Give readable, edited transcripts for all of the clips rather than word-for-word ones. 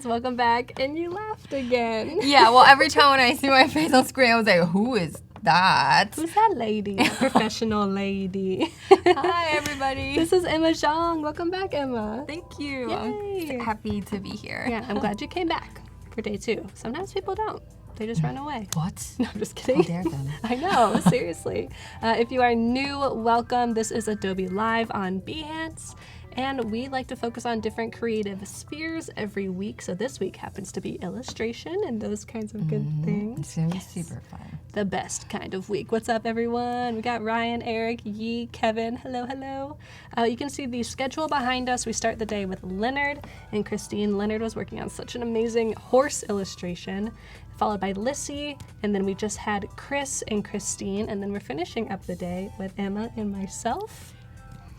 welcome back. And you laughed again. Yeah, well, every time when I see my face on screen, I was like, who is that? Who's that lady? Professional lady. Hi, everybody. This is Emma Zhang. Welcome back, Emma. Thank you. Yay. I'm happy to be here. Yeah, I'm glad you came back for day 2. Sometimes people don't. They just run away. What? No, I'm just kidding. How dare them? I know, seriously. If you are new, welcome. This is Adobe Live on Behance. And we like to focus on different creative spheres every week. So this week happens to be illustration and those kinds of good things. It's going to be super fun. The best kind of week. What's up, everyone? We got Ryan, Eric, Yi, Kevin. Hello, hello. You can see the schedule behind us. We start the day with Leonard and Christine. Leonard was working on such an amazing horse illustration, followed by Lissy, and then we just had Chris and Christine, and then we're finishing up the day with Emma and myself.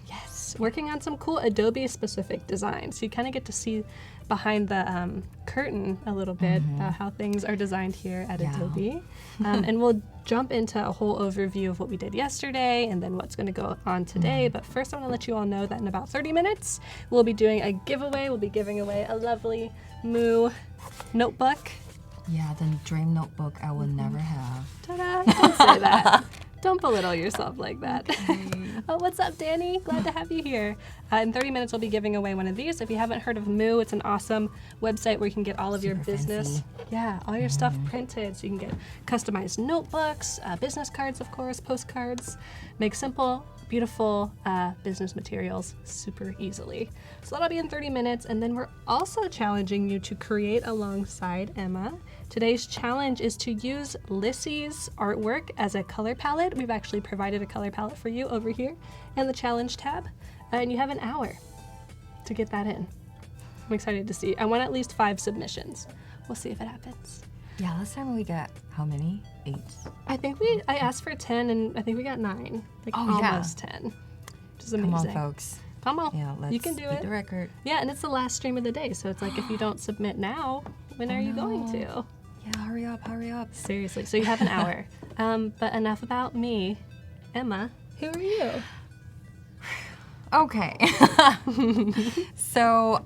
Yes, working on some cool Adobe specific designs. So you kind of get to see behind the curtain a little bit how things are designed here at Adobe. And we'll jump into a whole overview of what we did yesterday and then what's going to go on today. But first I want to let you all know that in about 30 minutes, we'll be doing a giveaway. We'll be giving away a lovely Moo notebook. Yeah, the dream notebook I will never have. Ta-da! Don't say that. Don't belittle yourself like that. Oh, what's up, Danny? Glad to have you here. In 30 minutes, we'll be giving away one of these. If you haven't heard of Moo, it's an awesome website where you can get all of your business. Fancy. Yeah, all your stuff printed. So you can get customized notebooks, business cards, of course, postcards. Make simple, beautiful business materials super easily. So that'll be in 30 minutes. And then we're also challenging you to create alongside Emma. Today's challenge is to use Lissy's artwork as a color palette. We've actually provided a color palette for you over here in the challenge tab. And you have an hour to get that in. I'm excited to see. I want at least 5 submissions. We'll see if it happens. Yeah, last time we got how many? 8? I asked for 10 and I think we got 9. Like almost 10. Which is amazing. Come on, folks. Come on. Yeah, let's you can do beat it. the record. Yeah, and it's the last stream of the day. So it's like if you don't submit now, when are you going to? Yeah, hurry up, hurry up. Seriously, so you have an hour. But enough about me. Emma, who are you? Okay. So,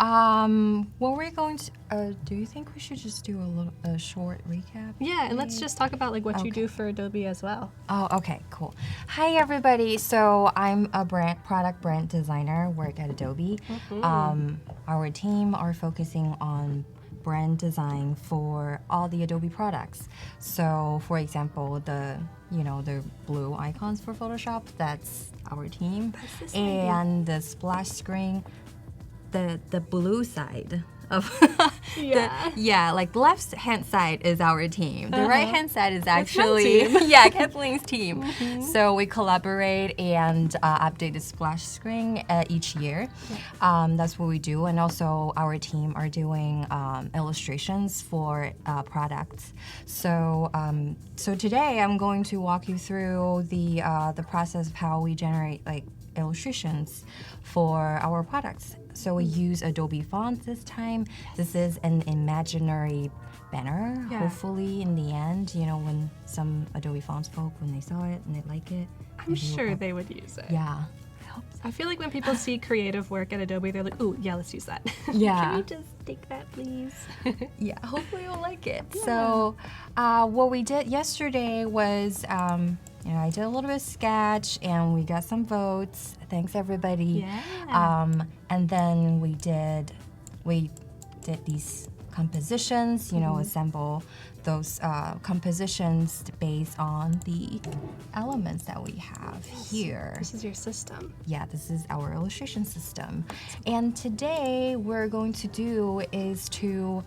what we're going to, do you think we should just do a short recap? Yeah, and let's just talk about like what you do for Adobe as well. Oh, okay, cool. Hi, everybody. So I'm a product brand designer, work at Adobe. Our team are focusing on brand design for all the Adobe products. So, for example, the blue icons for Photoshop, that's our team. And the splash screen, the blue side of like left hand side is our team. The right hand side is actually Kathleen's team. So we collaborate and update the splash screen each year. That's what we do, and also our team are doing illustrations for products. So so today I'm going to walk you through the process of how we generate like illustrations for our products. So we use Adobe fonts this time. This is an imaginary banner. Yeah. Hopefully in the end, when some Adobe fonts folk, when they saw it and they like it. I'm sure they would use it. Yeah. I hope so. I feel like when people see creative work at Adobe, they're like, ooh, yeah, let's use that. Yeah. Can you just take that, please? Yeah, hopefully you'll like it. Yeah. So what we did yesterday was, I did a little bit of sketch and we got some votes. Thanks, everybody. Yeah. And then we did these compositions, assemble those compositions based on the elements that we have here. This is your system. Yeah, this is our illustration system. And today we're going to do is to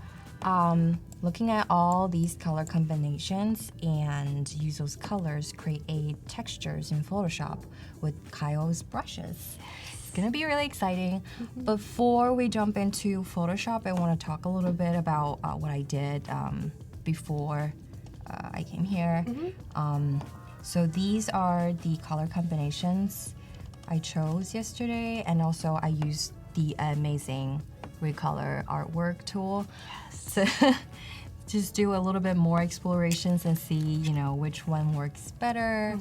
looking at all these color combinations and use those colors, create textures in Photoshop with Kyle's brushes. It's gonna be really exciting. Before we jump into Photoshop, I want to talk a little bit about what I did before I came here. So these are the color combinations I chose yesterday, and also I used the amazing Recolor artwork tool to just do a little bit more explorations and see, which one works better.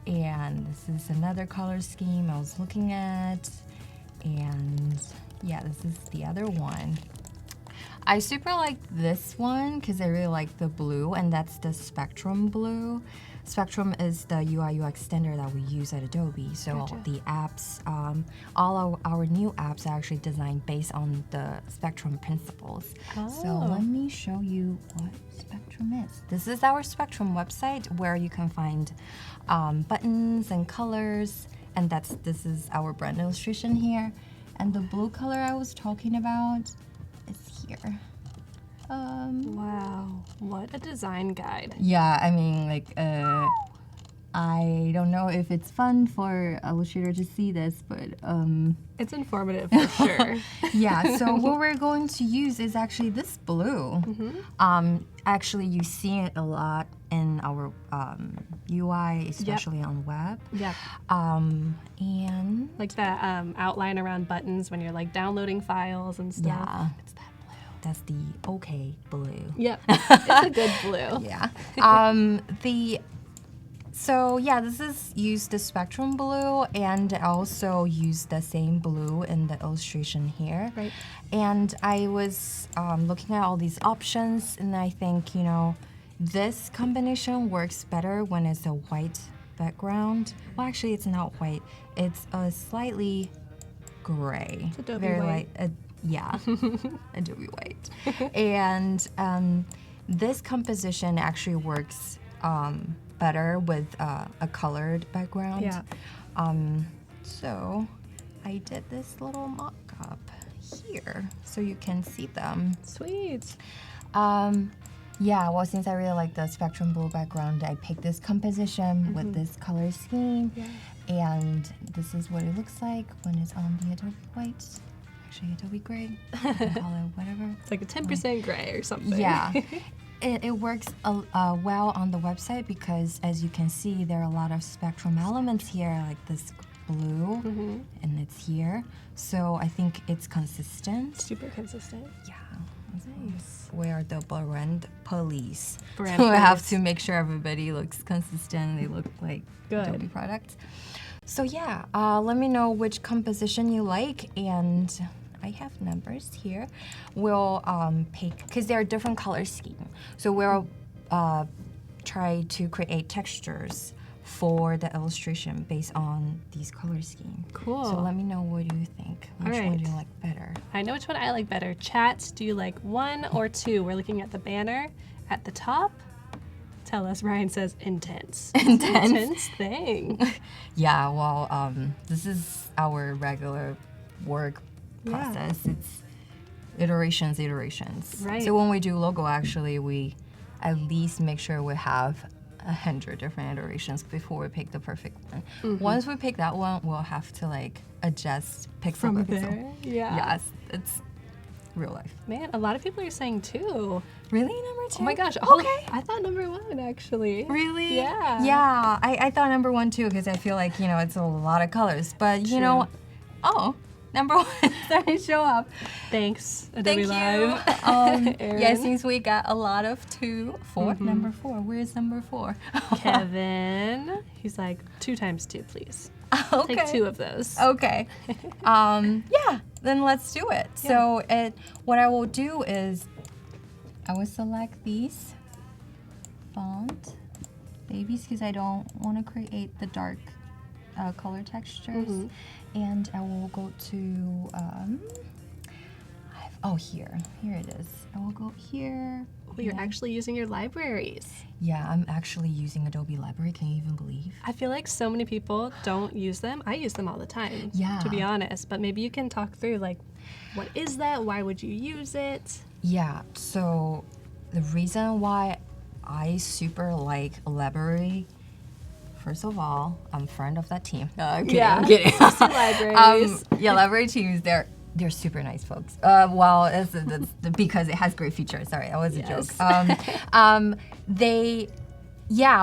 And this is another color scheme I was looking at. And yeah, this is the other one. I super like this one because I really like the blue, and that's the Spectrum blue. Spectrum is the UI UX standard that we use at Adobe. So Gotcha. the apps, all our new apps are actually designed based on the Spectrum principles. So Oh. let me show you what Spectrum is. This is our Spectrum website where you can find buttons and colors, and this is our brand illustration here. And the blue color I was talking about is here. Wow, what a design guide. Yeah, I mean, like, I don't know if it's fun for Illustrator to see this, but It's informative for sure. yeah. So what we're going to use is actually this blue. Actually, you see it a lot in our UI, especially on web. Yeah. And Like that outline around buttons when you're like downloading files and stuff. yeah, It's that blue. that's the okay blue. Yep. It's a good blue. Yeah. So yeah, this is use the Spectrum blue, and also use the same blue in the illustration here. Right. And I was looking at all these options, and I think, you know, this combination works better when it's a white background. Well, actually, it's not white. It's a slightly gray. It's Adobe very white. light. Yeah, Adobe white. And this composition actually works better with a colored background. Yeah. So I did this little mock-up here so you can see them. Sweet. Yeah, well, since I really like the Spectrum blue background, I picked this composition with this color scheme. Yeah. And this is what it looks like when it's on the Adobe white. Actually, Adobe gray. You can call it whatever. It's like a 10% gray or something. Yeah. It works well on the website because, as you can see, there are a lot of Spectrum elements here, like this blue, and it's here. So I think it's consistent. Super consistent. Yeah. Nice. We are the brand police. Brand So we have police. to make sure everybody looks consistent. They look like Good. Adobe products. So yeah, let me know which composition you like, and I have numbers here. We'll pick, because there are different color scheme. So we'll try to create textures for the illustration based on these color scheme. Cool. So let me know, what do you think? Which one do you like better? I know which one I like better. Chat, do you like 1 or 2? We're looking at the banner at the top. Tell us. Ryan says intense. Intense? Intense thing. Yeah, well, this is our regular work Yeah. process. It's iterations. Right. So when we do logo, actually, we at least make sure we have 100 different iterations before we pick the perfect one. Once we pick that one, we'll have to like adjust pixel From by pixel. there? Yeah. Yes, it's real life. Man, a lot of people are saying 2. Really, number 2? Oh my gosh. Okay. I thought number 1, actually. Really? Yeah. Yeah, I thought number 1 too, because I feel like, you know, it's a lot of colors. But you know, number 1 starting to show up. Thanks, Adobe Thank Live. you. Yeah, Erin. since we got a lot of 2, 4, number 4. Where's number 4? Kevin, he's like 2 times 2, please. Okay. Take 2 of those. Okay. Yeah, then let's do it. So what I will do is I will select these font babies because I don't want to create the dark color textures. And I will go to here it is. I will go here. Oh, you're actually using your libraries. Yeah, I'm actually using Adobe Library. Can you even believe? I feel like so many people don't use them. I use them all the time, to be Yeah. honest. But maybe you can talk through, like, what is that? Why would you use it? Yeah, so the reason why I super like library, first of all, I'm a friend of that team. No, I'm kidding. I'm kidding. Just libraries. Yeah, library teams, they're super nice folks. Well, it's because it has great features. Sorry, that was a Yes. joke.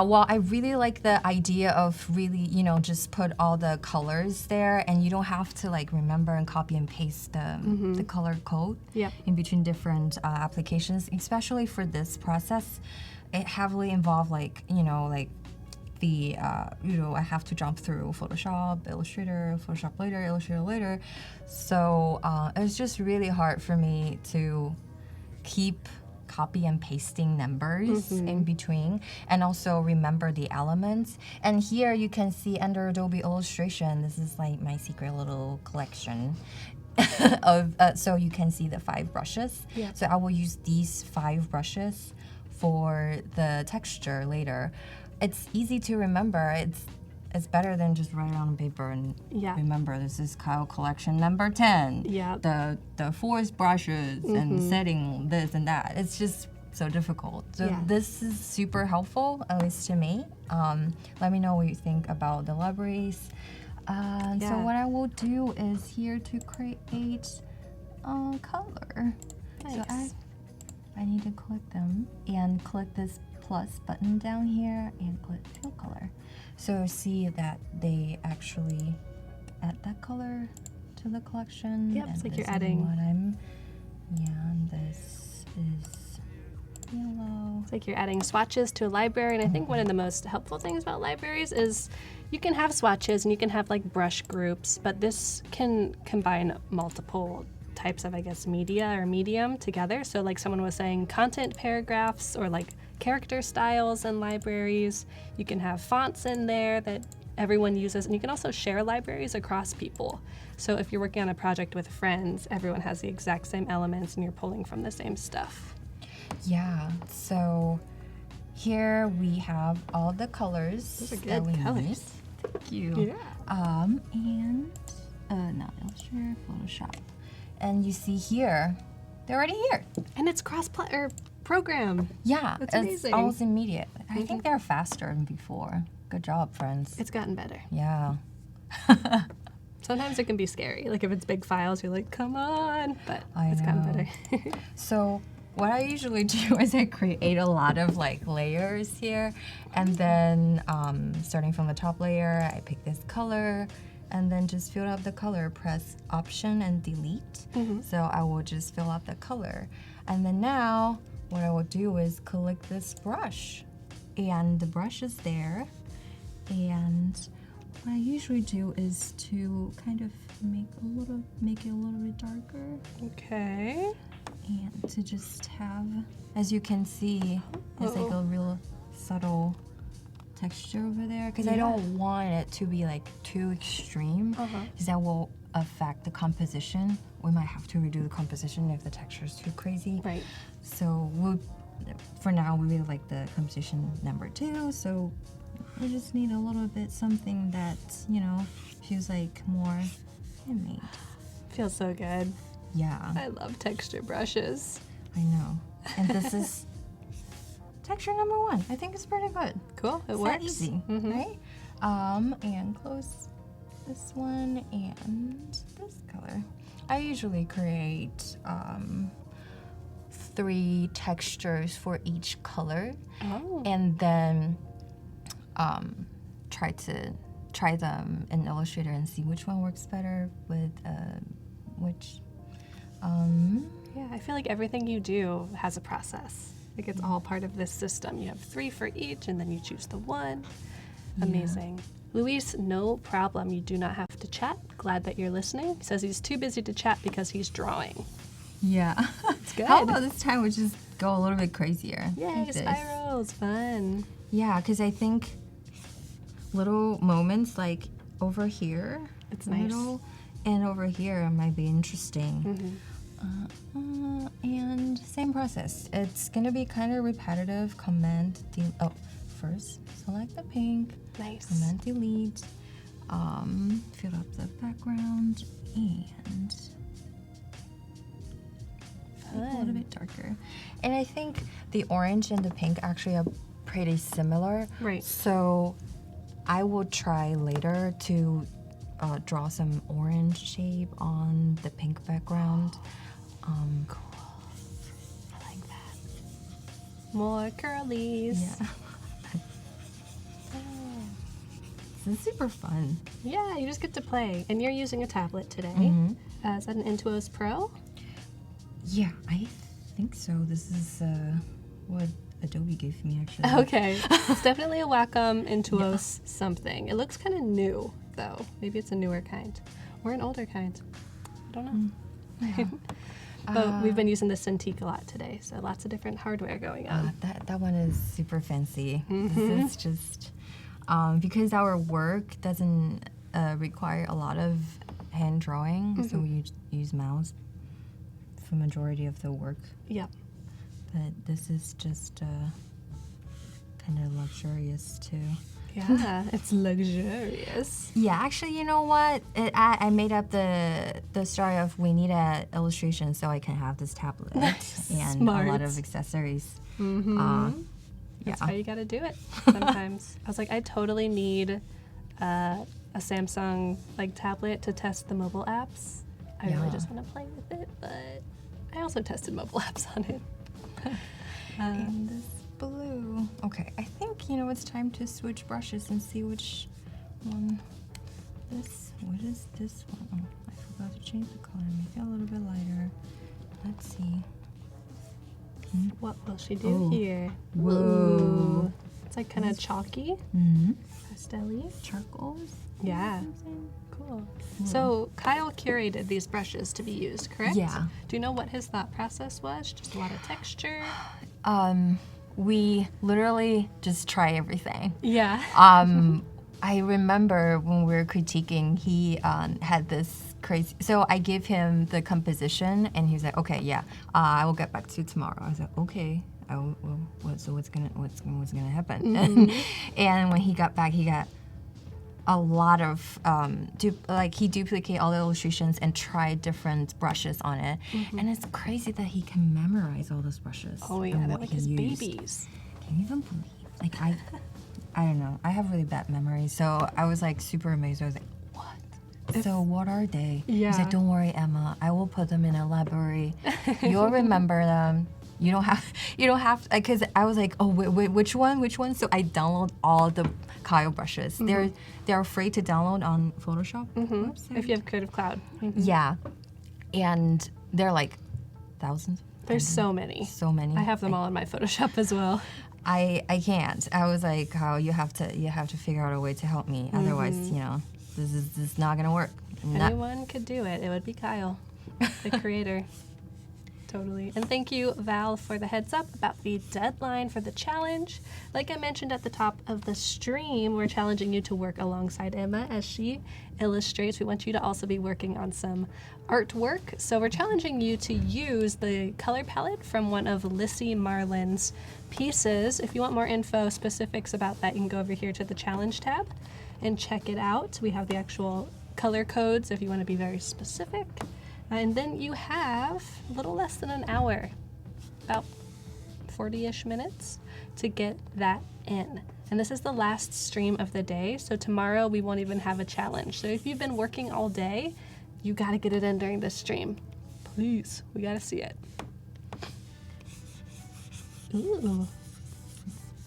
Well, I really like the idea of really, you know, just put all the colors there, and you don't have to like remember and copy and paste the color code Yep. in between different applications. Especially for this process, it heavily involved like, you know, like the I have to jump through Photoshop, Illustrator, Photoshop later, Illustrator later. So it was just really hard for me to keep copy and pasting numbers in between, and also remember the elements. And here you can see under Adobe Illustration, this is like my secret little collection of, so you can see the 5 brushes. Yeah. So I will use these 5 brushes for the texture later. It's easy to remember. It's better than just write it on paper and remember this is Kyle collection number 10. Yeah. The forest brushes and setting this and that. It's just so difficult. So this is super helpful, at least to me. Let me know what you think about the libraries. So what I will do is here to create color. Nice. So I need to click them and click this plus button down here and click fill color. So see that they actually add that color to the collection. Yep, and it's like this you're is adding. and this is yellow. It's like you're adding swatches to a library, and I think one of the most helpful things about libraries is you can have swatches and you can have like brush groups, but this can combine multiple types of, I guess, media or medium together. So like someone was saying, content paragraphs or like character styles in libraries. You can have fonts in there that everyone uses, and you can also share libraries across people. So if you're working on a project with friends, everyone has the exact same elements and you're pulling from the same stuff. Yeah, so here we have all the colors. Those are that good we colors. need. Thank you. Yeah. And not Illustrator, Photoshop. And you see here, they're already here. And it's program. Yeah, That's it's amazing. almost immediate. I think they're faster than before. Good job, friends. It's gotten better. Yeah. Sometimes it can be scary. Like if it's big files, you're like, come on. But I it's gotten know. better. So what I usually do is I create a lot of like layers here, and then starting from the top layer, I pick this color, and then just fill up the color, press Option and Delete. So I will just fill up the color. And then now, what I will do is click this brush. And the brush is there. And what I usually do is to kind of make it a little bit darker. Okay. And to just have, as you can see, it's like a real subtle texture over there, because I don't want it to be like too extreme, because that will affect the composition. We might have to redo the composition if the texture is too crazy. Right. So for now we really like the composition number 2, so we just need a little bit something that, you know, feels like more handmade. Feels so good. Yeah, I love texture brushes. I know. And this is texture number 1. I think it's pretty good. Cool. It It's works. that easy, right? And close this one and this color. I usually create 3 textures for each color, and then try them in Illustrator and see which one works better with which. Yeah, I feel like everything you do has a process. Like it's all part of this system. You have 3 for each, and then you choose the one. Amazing. Luis, no problem. You do not have to chat. Glad that you're listening. He says he's too busy to chat because he's drawing. Yeah. It's good. How about this time we just go a little bit crazier? Yay, like this? spirals. Fun. Yeah, because I think little moments like over here, It's nice. and over here might be interesting. And same process. It's gonna be kind of repetitive. First select the pink. Nice. Command delete. Fill up the background and make it a little bit darker. And I think the orange and the pink actually are pretty similar. Right. So I will try later to draw some orange shape on the pink background. Cool. I like that. More curlies. Yeah. This is super fun. Yeah, you just get to play. And you're using a tablet today. Is that an Intuos Pro? Yeah, I think so. This is what Adobe gave me actually. Okay. It's definitely a Wacom Intuos something. It looks kind of new, though. Maybe it's a newer kind. Or an older kind. I don't know. But we've been using the Cintiq a lot today, so lots of different hardware going on. That one is super fancy. This is just because our work doesn't require a lot of hand drawing, so we use mouse for majority of the work. Yep. But this is just kind of luxurious too. Yeah, it's luxurious. Yeah, actually, you know what? I made up the story of we need an illustration so I can have this tablet and Smart. a lot of accessories. That's how you gotta do it sometimes. I was like, I totally need a Samsung like tablet to test the mobile apps. I really just want to play with it, but I also tested mobile apps on it. And this blue. Okay, I think it's time to switch brushes and see which one. What is this one? Oh, I forgot to change the color. Make it a little bit lighter. Let's see. What will she do here? Whoa. Ooh. It's like kind of chalky, pastel-y. Charcoals? Yeah. Cool. So Kyle curated these brushes to be used, correct? Yeah. Do you know what his thought process was? Just a lot of texture? We literally just try everything. Yeah. I remember when we were critiquing, he had this crazy. So I gave him the composition, and he was like, "Okay, yeah, I will get back to you tomorrow." I was like, "Okay." So what's gonna happen? And when he got back, he got a lot of he duplicated all the illustrations and tried different brushes on it, and it's crazy that he can memorize all those brushes. Oh yeah, and they're what like he his used. babies. Can you even believe? Like I don't know. I have really bad memory, so I was like super amazed. I was like, what? So what are they? Yeah. He's like, don't worry, Emma. I will put them in a library. You'll remember them. You don't have, because I was like, oh, wait, which one? So I download all the Kyle brushes. They're free to download on Photoshop website. If you have Creative Cloud. Yeah. And they're like thousands. There's so many. So many. I have them all in my Photoshop as well. I can't. I was like, Kyle, you have to figure out a way to help me. Otherwise, this is not gonna work. Anyone could do it. It would be Kyle, the creator. Totally. And thank you, Val, for the heads up about the deadline for the challenge. Like I mentioned at the top of the stream, we're challenging you to work alongside Emma as she illustrates. We want you to also be working on some artwork. So we're challenging you to use the color palette from one of Lissy Marlin's pieces. If you want more info, specifics about that, you can go over here to the challenge tab and check it out. We have the actual color codes if you want to be very specific. And then you have a little less than an hour, about 40-ish minutes, to get that in. And this is the last stream of the day, so tomorrow we won't even have a challenge. So if you've been working all day, you gotta get it in during this stream. Please, we gotta see it. Ooh.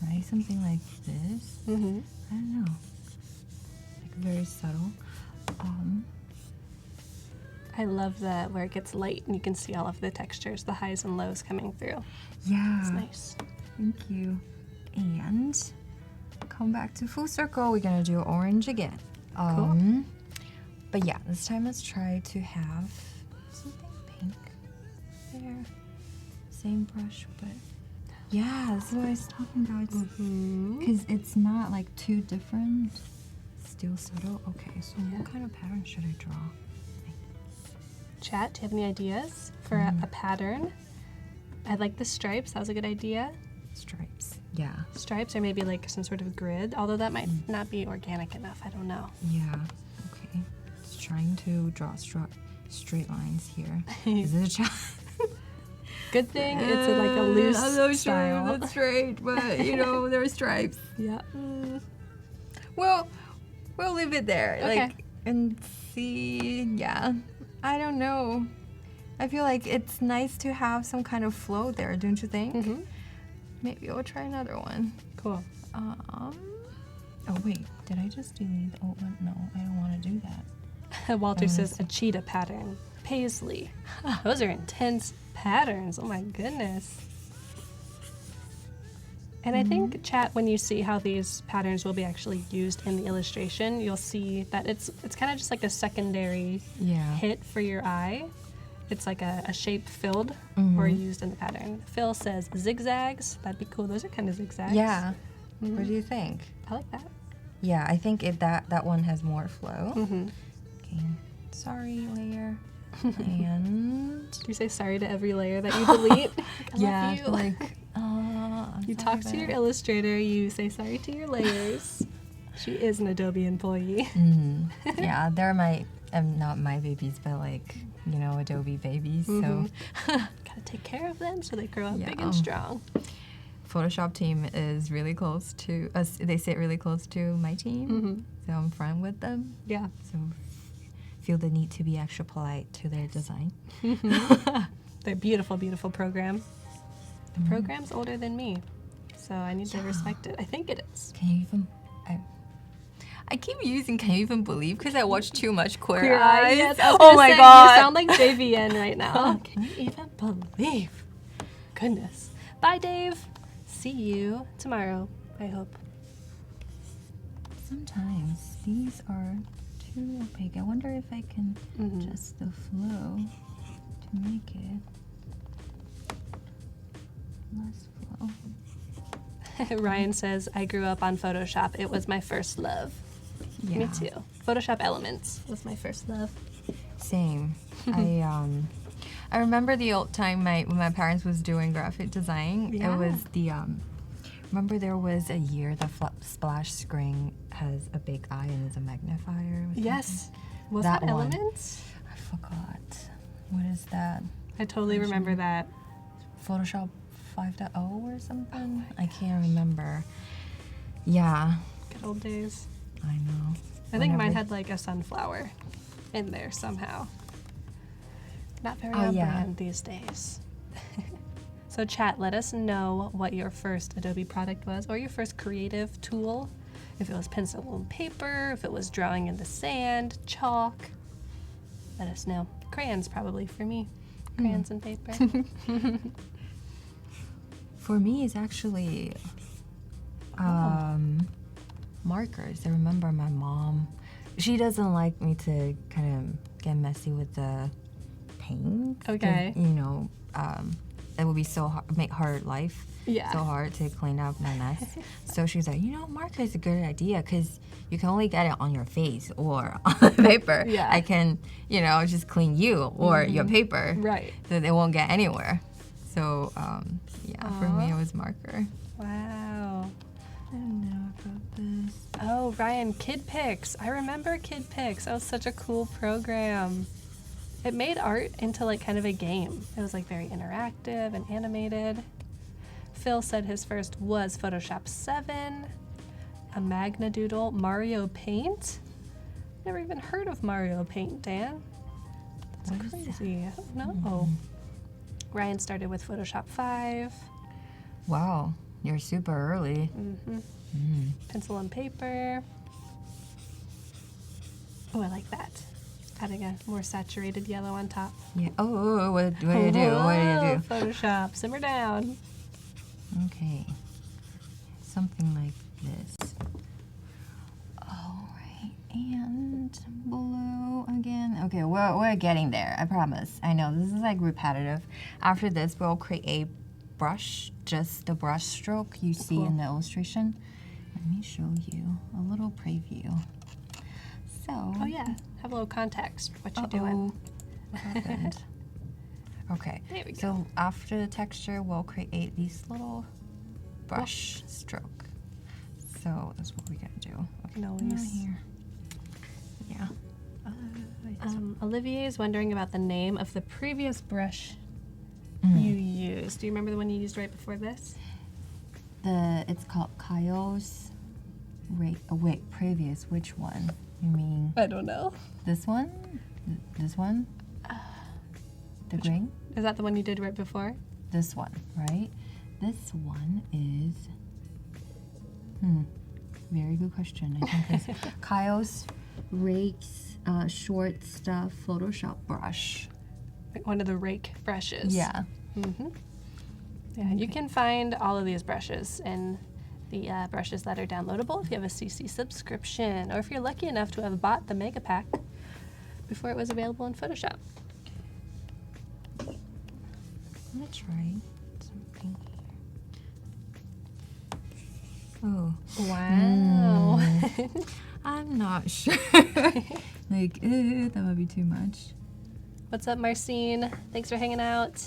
Right, something like this. I don't know. Like very subtle. I love where it gets light and you can see all of the textures, the highs and lows coming through. Yeah. It's nice. Thank you. And come back to full circle. We're gonna do orange again. Cool. But yeah, this time let's try to have something pink there. Same brush, but yeah, this is what I was talking about. Because it's not like too different. Still subtle. Okay, so what kind of pattern should I draw? Chat, do you have any ideas for a pattern? I like the stripes. That was a good idea. Stripes. Yeah. Stripes or maybe like some sort of grid, although that might not be organic enough. I don't know. Yeah. Okay. Just trying to draw straight lines here. Is it a challenge? Good thing it's like a loose I'm not style. sure that's right, but there are stripes. Yeah. Well, we'll leave it there. Okay. And see. Yeah. I don't know. I feel like it's nice to have some kind of flow there, don't you think? Maybe I'll try another one. Cool. Oh wait, did I just delete the old one? No, I don't want to do that. Walter says a cheetah pattern. Paisley. Those are intense patterns. Oh my goodness. And I think, chat, when you see how these patterns will be actually used in the illustration, you'll see that it's kind of just like a secondary hit for your eye. It's like a shape filled or used in the pattern. Phil says zigzags. That'd be cool. Those are kind of zigzags. Yeah. What do you think? I like that. Yeah, I think that one has more flow. Okay. Sorry, layer. And Do you say sorry to every layer that you delete? I yeah, love you. like I'm You sorry talk to about your it. illustrator. You say sorry to your layers. She is an Adobe employee. Yeah, they're not my babies, but like, you know, Adobe babies. So Gotta take care of them so they grow up big and strong. Photoshop team is really close to us. They sit really close to my team, so I'm friend with them. Yeah. So feel the need to be extra polite to their design. They're beautiful, beautiful program. The program's older than me, so I need to respect it. I think it is. Can you even? I keep using "Can you even believe?" because I watch too much Queer, Queer Eyes. Yes, I was Oh gonna my say, god! You sound like JVN right now. Can you even believe? Goodness. Bye, Dave. See you tomorrow, I hope. Sometimes these are too opaque. I wonder if I can adjust the flow to make it less flow. Ryan says, I grew up on Photoshop. It was my first love. Yeah. Me too. Photoshop Elements was my first love. Same. I remember the old time when my parents was doing graphic design. Yeah. It was the remember there was a year the splash screen has a big eye and is a magnifier. Or Yes. Was That that, one. Elements? I forgot. What is that? I totally remember that. Photoshop 5.0 or something? I can't remember. Yeah, Good old days. I know. I think mine Whenever- had like a sunflower in there somehow. Not very Oh, on yeah. brand these days. So chat, let us know what your first Adobe product was or your first creative tool. If it was pencil and paper, if it was drawing in the sand, chalk. Let us know. Crayons probably for me. Crayons and paper. For me, it's actually markers. I remember my mom. She doesn't like me to kind of get messy with the paint. 'cause, Okay. You know, it would be so hard, make hard life. Yeah. So hard to clean up my mess. So she's like, you know, marker is a good idea because you can only get it on your face or on paper. Yeah. I can, you know, just clean you or your paper. Right. So they won't get anywhere. So, yeah, for me it was marker. Wow. I don't know about this. Oh, Ryan, Kid Pix. I remember Kid Pix. That was such a cool program. It made art into like kind of a game. It was like very interactive and animated. Phil said his first was Photoshop 7, a Magna Doodle, Mario Paint. Never even heard of Mario Paint, Dan. That's What is that? crazy. I don't know. Ryan started with Photoshop 5, Wow, you're super early. pencil and paper. Oh, I like that. Adding a more saturated yellow on top. Yeah. Oh, what do you do? What do you do? Photoshop, simmer down. Okay. Something like this. All right, and blue again. Okay, we're getting there, I promise. I know, this is like repetitive. After this, we'll create a brush, just the brush stroke you see Cool. in the illustration. Let me show you a little preview. So, Oh yeah, have a little context for what you're doing. what happened? Okay, There we go. so after the texture, we'll create these little brush stroke. So that's what we're gonna do. Okay, Nice. not here. Yeah. Olivier is wondering about the name of the previous brush you used. Do you remember the one you used right before this? It's called Kyle's. Wait, previous. Which one? You mean I don't know. this one? This one? The green? Is that the one you did right before? This one, right? This one is. Very good question. I think it's Kyle's Rakes Short Stuff Photoshop Brush. Like one of the rake brushes. Yeah. Yeah, you can find all of these brushes in the brushes that are downloadable if you have a CC subscription, or if you're lucky enough to have bought the Mega Pack before it was available in Photoshop. I'm gonna try something here. Oh. Wow. I'm not sure. Like, that might be too much. What's up, Marcine? Thanks for hanging out.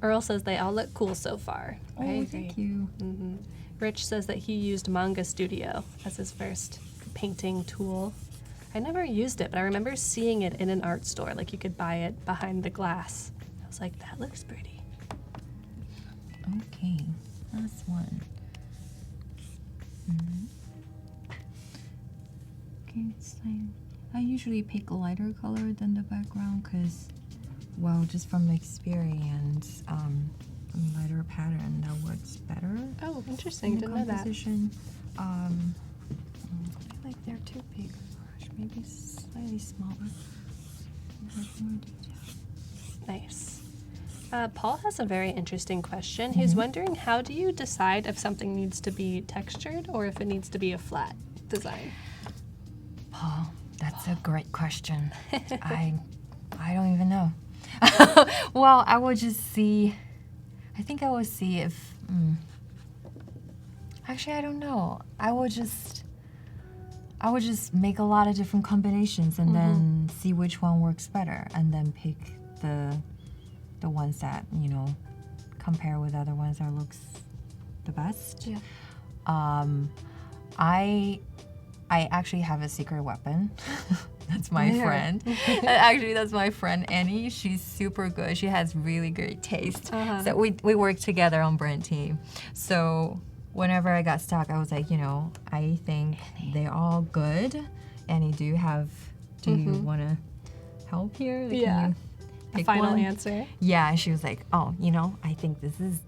Earl says they all look cool so far. I Oh, agree. thank you. Rich says that he used Manga Studio as his first painting tool. I never used it, but I remember seeing it in an art store. Like you could buy it behind the glass. I was like, that looks pretty. Okay, last one. Okay, it's like, I usually pick a lighter color than the background because, well, just from experience, a lighter pattern that works better. Oh, interesting. In the Didn't know that. composition. I feel like they're too big. Gosh, maybe slightly smaller. Have more detail. Nice. Paul has a very interesting question. He's wondering, how do you decide if something needs to be textured or if it needs to be a flat design? Paul, that's a great question. I don't even know. Well, I will just see. I think I will see if. Actually, I don't know. I will just make a lot of different combinations and then see which one works better, and then pick the ones that, you know, compare with other ones that looks the best. Yeah. I actually have a secret weapon. That's my friend. Actually, that's my friend Annie. She's super good. She has really great taste. So we work together on brand team. So whenever I got stuck, I was like, you know, I think they're all good. Annie, do you want to help here? Like, Yeah. can you A pick final one? answer. Yeah, and she was like, oh, you know, I think this is,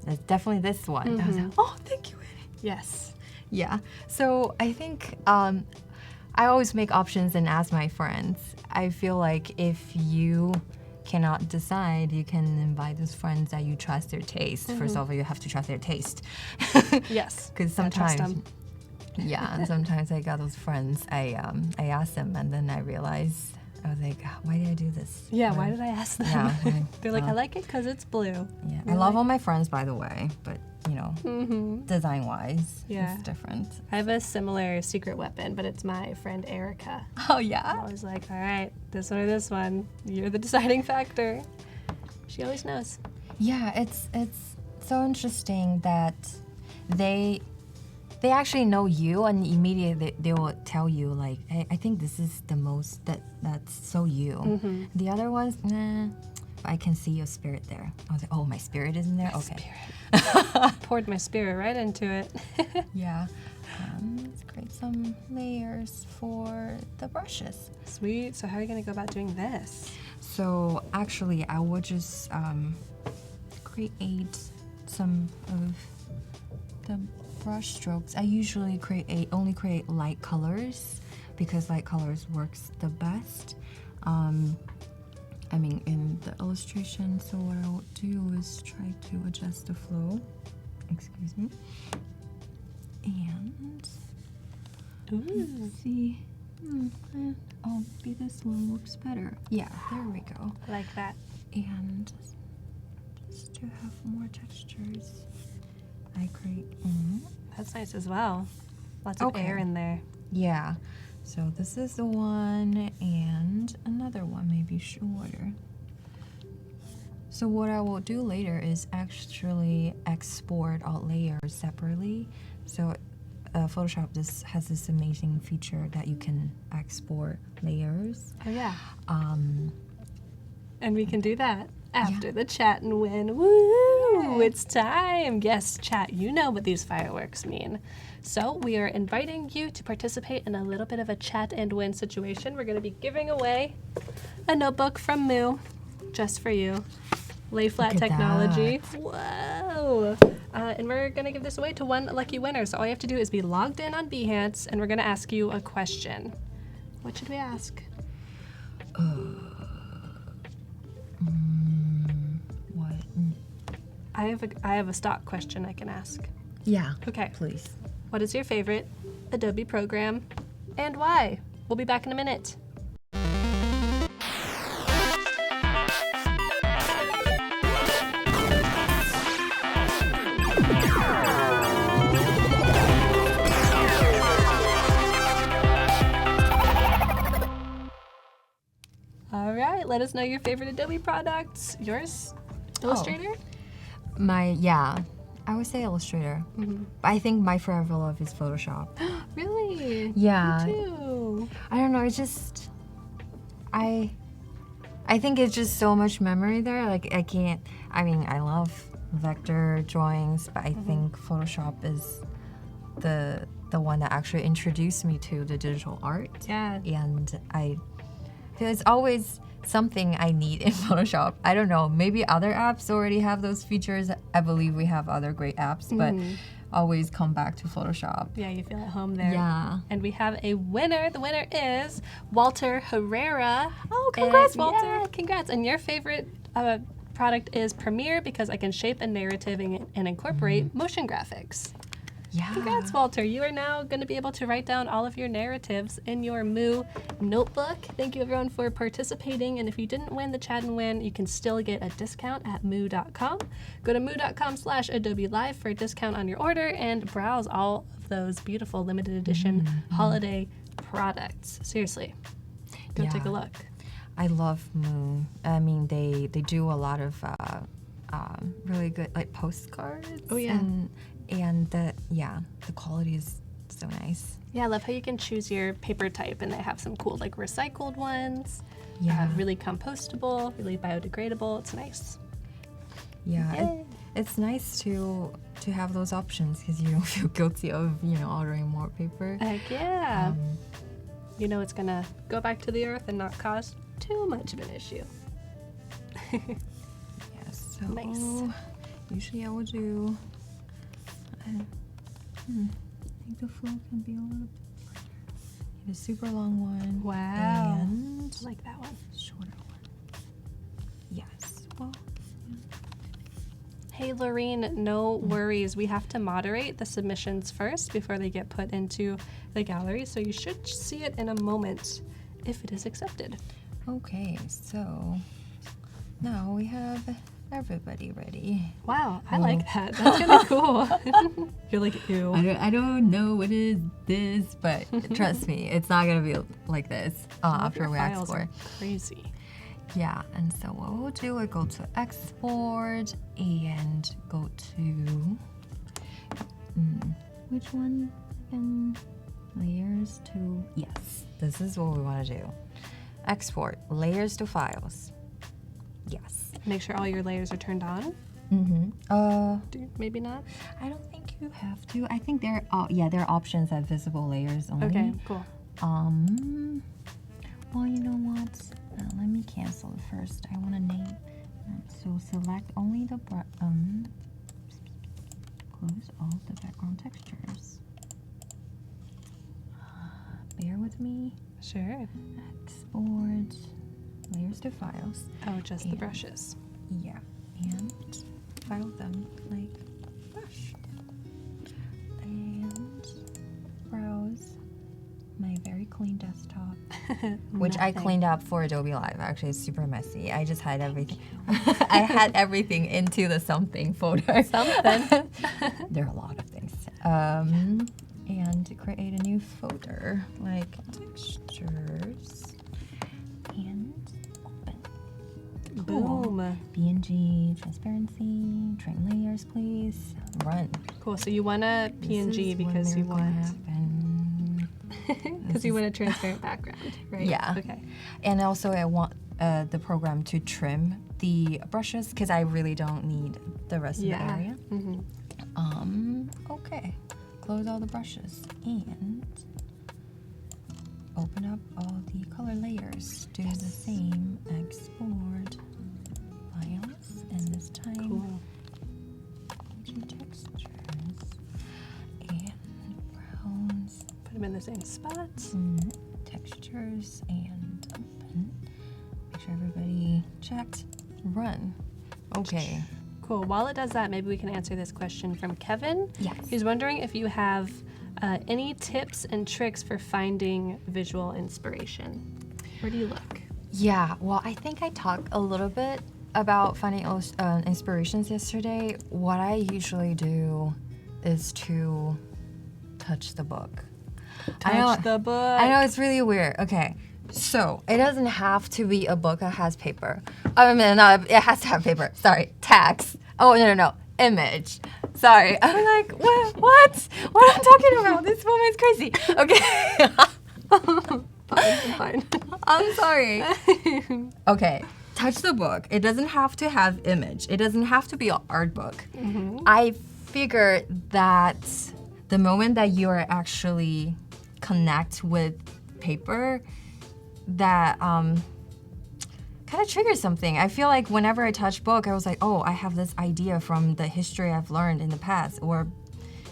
it's definitely this one. I was like, oh, thank you, Annie. Yes. Yeah. So I think I always make options and ask my friends. I feel like if you cannot decide, you can invite those friends that you trust their taste. First of all, you have to trust their taste. Yes. Because sometimes, and sometimes I got those friends. I ask them, and then I realize I was like, why did I do this? Yeah, why did I ask them? Yeah, They're like, I like it because it's blue. Yeah, I love all my friends, by the way, but you know, design-wise, Yeah. it's different. I have a similar secret weapon, but it's my friend Erica. Oh yeah. I was like, all right, this one or this one. You're the deciding factor. She always knows. Yeah, it's so interesting that they actually know you, and immediately they will tell you like, hey, I think this is the most that's so you. The other ones, nah, I can see your spirit there. I was like, oh, my spirit is in there. Okay. Poured my spirit right into it. Yeah. Let's create some layers for the brushes. Sweet. So how are you gonna go about doing this? So actually, I will just create some of the brush strokes. I usually only create light colors because light colors works the best. I mean, in the illustration. So what I will do is try to adjust the flow. Excuse me. And let's see. Oh, maybe this one looks better. Yeah, there we go. I like that. And just to have more textures, I create. That's nice as well. Lots of air in there. Yeah. So this is the one, and another one, maybe shorter. So what I will do later is actually export all layers separately. So Photoshop has this amazing feature that you can export layers. Oh yeah. And we can do that after the chat and win. Woo! It's time. Yes, chat, you know what these fireworks mean. So we are inviting you to participate in a little bit of a chat and win situation. We're going to be giving away a notebook from Moo just for you. Lay flat technology. Whoa! And we're going to give this away to one lucky winner. So all you have to do is be logged in on Behance, and we're going to ask you a question. What should we ask? What? I have a stock question I can ask. Yeah. Okay. Please. What is your favorite Adobe program and why? We'll be back in a minute. Let us know your favorite Adobe products. Yours? Illustrator? I would say Illustrator. But I think my forever love is Photoshop. Really? Yeah. Me too. I don't know, it's just I think it's just so much memory there. Like I love vector drawings, but I think Photoshop is the one that actually introduced me to the digital art. Yeah. And I feel it's always something I need in Photoshop. I don't know, maybe other apps already have those features. I believe we have other great apps, but always come back to Photoshop. Yeah, you feel at home there. Yeah. And we have a winner. The winner is Walter Herrera. Oh, congrats, And, Walter. yeah, congrats. And your favorite product is Premiere because I can shape a narrative and incorporate motion graphics. Yeah. Congrats, Walter. You are now going to be able to write down all of your narratives in your Moo notebook. Thank you, everyone, for participating. And if you didn't win the Chat and Win, you can still get a discount at moo.com. Go to moo.com/Adobe Live for a discount on your order and browse all of those beautiful limited edition holiday products. Seriously, go take a look. I love Moo. I mean, they do a lot of really good like postcards. Oh, yeah. And the quality is so nice. Yeah, I love how you can choose your paper type, and they have some cool like recycled ones. Yeah. Really compostable, really biodegradable. It's nice. Yeah. It's nice to have those options because you don't feel guilty of ordering more paper. Heck yeah. You know it's gonna go back to the earth and not cause too much of an issue. Yes. So Nice. usually I would do. I think the flow can be a little bit lighter. Get a super long one. Wow. And I like that one. shorter one. Yes. Well. Hey, Lorene, no worries. We have to moderate the submissions first before they get put into the gallery, so you should see it in a moment if it is accepted. Okay. So now we have everybody ready. Wow, I like that. That's gonna be cool. You're like, ew. I don't know what is this, but trust me, it's not gonna be like this after Your we files export. are crazy. Yeah, and so what we'll do is go to export and go to which one again? Layers to this is what we want to do. Export layers to files. Yes. Make sure all your layers are turned on. Maybe not. I don't think you have to. I think there are options at visible layers only. Okay, cool. Well, you know what? Let me cancel it first. I want to name. So select only the close all the background textures. Bear with me. Sure. Export layers to files. Oh, just the brushes. Yeah, and file them like brush. And browse my very clean desktop, which I cleaned up for Adobe Live. Actually, it's super messy. I just had everything. I had everything into the something folder. Something. There are a lot of things. And to create a new folder like textures and open. Cool. Boom. PNG, transparency, trim layers, please. Run. Cool. So you want a PNG because you want because you want a transparent background, right? Yeah. Okay. And also I want the program to trim the brushes because I really don't need the rest of the area. Okay. Close all the brushes and open up all the color layers. Do the same. Export files, and this time Cool. textures and browns. Put them in the same spots. Textures and open. Make sure everybody checked. Run. Okay. Cool. While it does that, maybe we can answer this question from Kevin. Yes. He's wondering if you have any tips and tricks for finding visual inspiration. Where do you look? Yeah, well, I think I talked a little bit about finding inspirations yesterday. What I usually do is to touch the book. Touch the book. I know it's really weird. Okay, So it doesn't have to be a book that has paper. I mean, no, it has to have paper. Sorry, text. Oh, no. Image. Sorry. I'm like, what? What am I talking about? This woman's crazy. Okay. Fine. I'm sorry. Okay. Touch the book. It doesn't have to have image. It doesn't have to be an art book. I figure that the moment that you are actually connect with paper, that kind of triggers something. I feel like whenever I touch book, I was like, oh, I have this idea from the history I've learned in the past, or,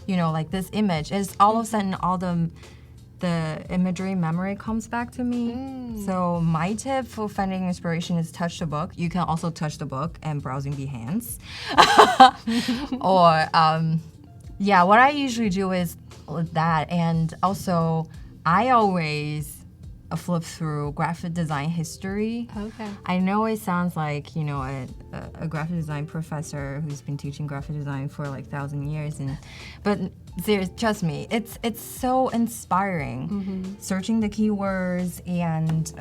like this image. Is all of a sudden all the imagery memory comes back to me. So my tip for finding inspiration is touch the book. You can also touch the book and browsing Behance. Or what I usually do is that, and also I always flip through graphic design history. Okay. I know it sounds like, a graphic design professor who's been teaching graphic design for like 1,000 years, but trust me, it's so inspiring. Searching the keywords and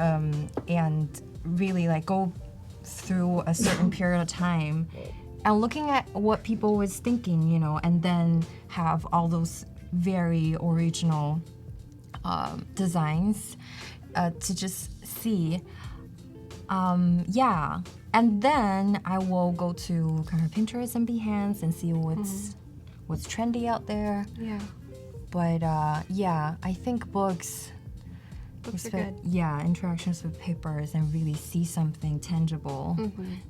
really like go through a certain period of time and looking at what people was thinking, and then have all those very original designs to just see. And then I will go to kind of Pinterest and Behance and see what's trendy out there. Yeah. But I think books Books are good. Yeah, interactions with papers and really see something tangible.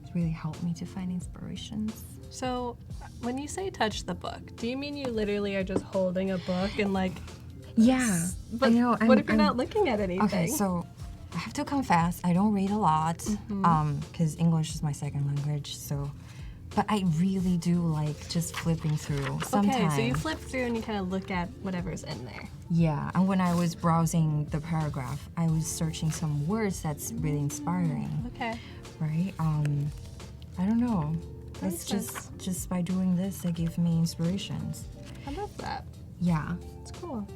It's really helped me to find inspirations. So, when you say touch the book, do you mean you literally are just holding a book and like? Yeah, But I know. what if you're not looking at anything? Okay, so I have to confess, I don't read a lot because English is my second language. But I really do like just flipping through sometimes. Okay, so you flip through and you kind of look at whatever's in there. Yeah, and when I was browsing the paragraph, I was searching some words that's really inspiring. Okay. Right? I don't know. Makes It's just by doing this, it gave me inspirations. I love that. Yeah. It's cool.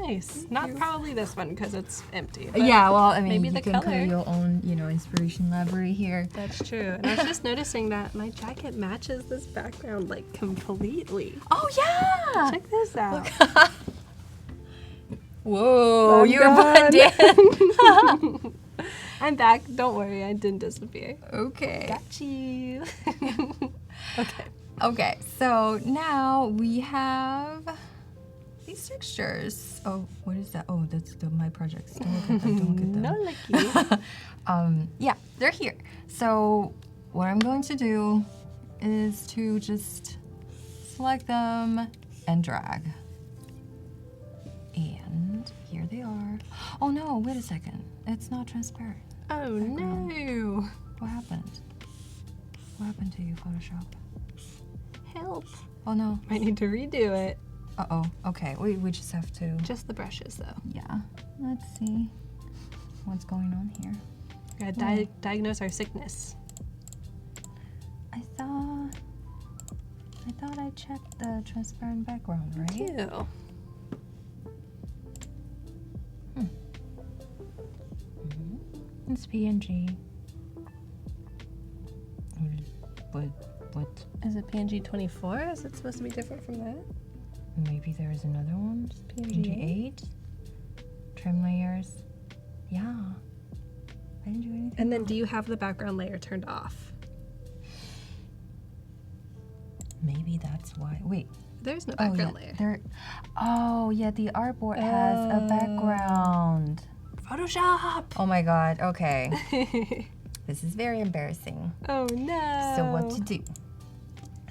Nice. Not probably this one because it's empty. But Yeah, well, I mean, maybe you the can color. create your own, inspiration library here. That's true. And I was just noticing that my jacket matches this background like completely. Oh, yeah! Check this out. Whoa, I'm you're done. blended. I'm back. Don't worry, I didn't disappear. Okay. Got you. Okay. Okay, so now we have these textures. Oh, what is that? Oh, that's my projects. Don't look at them. Don't look at them. No lucky. Yeah, they're here. So what I'm going to do is to just select them and drag. And here they are. Oh no, wait a second. It's not transparent. Oh no. What happened? What happened to you, Photoshop? Help. Oh no. I need to redo it. Uh-oh. Okay, we just have to... Just the brushes though. Yeah. Let's see what's going on here. We gotta diagnose our sickness. I thought I checked the transparent background, right? Ew. It's PNG. What? Is it PNG 24? Is it supposed to be different from that? Maybe there is another one. PNG 8. Trim layers. Yeah. I didn't do anything. And then do you have the background layer turned off? Maybe that's why. Wait. There's no background layer. Oh, yeah, the artboard has a background. Photoshop! Oh my god, okay. This is very embarrassing. Oh no. So what to do?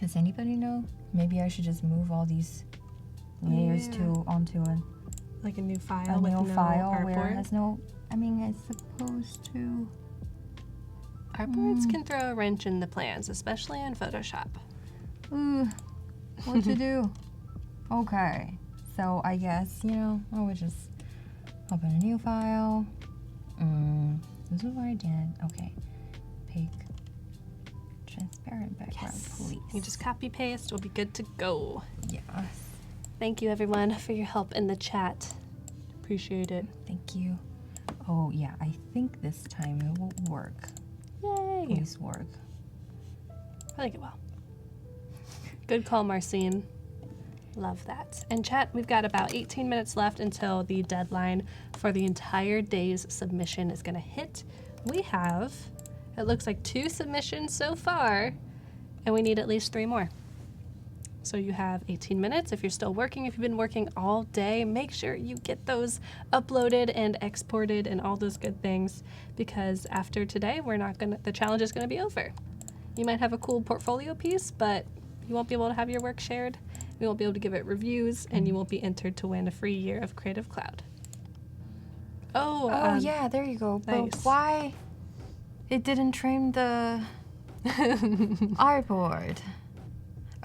Does anybody know? Maybe I should just move all these layers onto like a new file a with new no file artboard? where it has no... I mean, it's supposed to... Artboards can throw a wrench in the plans, especially in Photoshop. Ooh, what to do? Okay, so I guess, I would just open a new file. This is what I did. Okay, pick transparent background, please. You just copy paste, we'll be good to go. Yes. Thank you everyone for your help in the chat. Appreciate it. Thank you. Oh yeah, I think this time it will work. Yay! Please work. I think it will. Good call, Marcine. Love that. And chat, we've got about 18 minutes left until the deadline for the entire day's submission is going to hit. We have, it looks like 2 submissions so far, and we need at least 3 more. So you have 18 minutes. If you're still working, if you've been working all day, make sure you get those uploaded and exported and all those good things, because after today, the challenge is going to be over. You might have a cool portfolio piece, but you won't be able to have your work shared. We won't be able to give it reviews, and you won't be entered to win a free year of Creative Cloud. Oh, yeah, there you go. Nice. But why it didn't trim the artboard?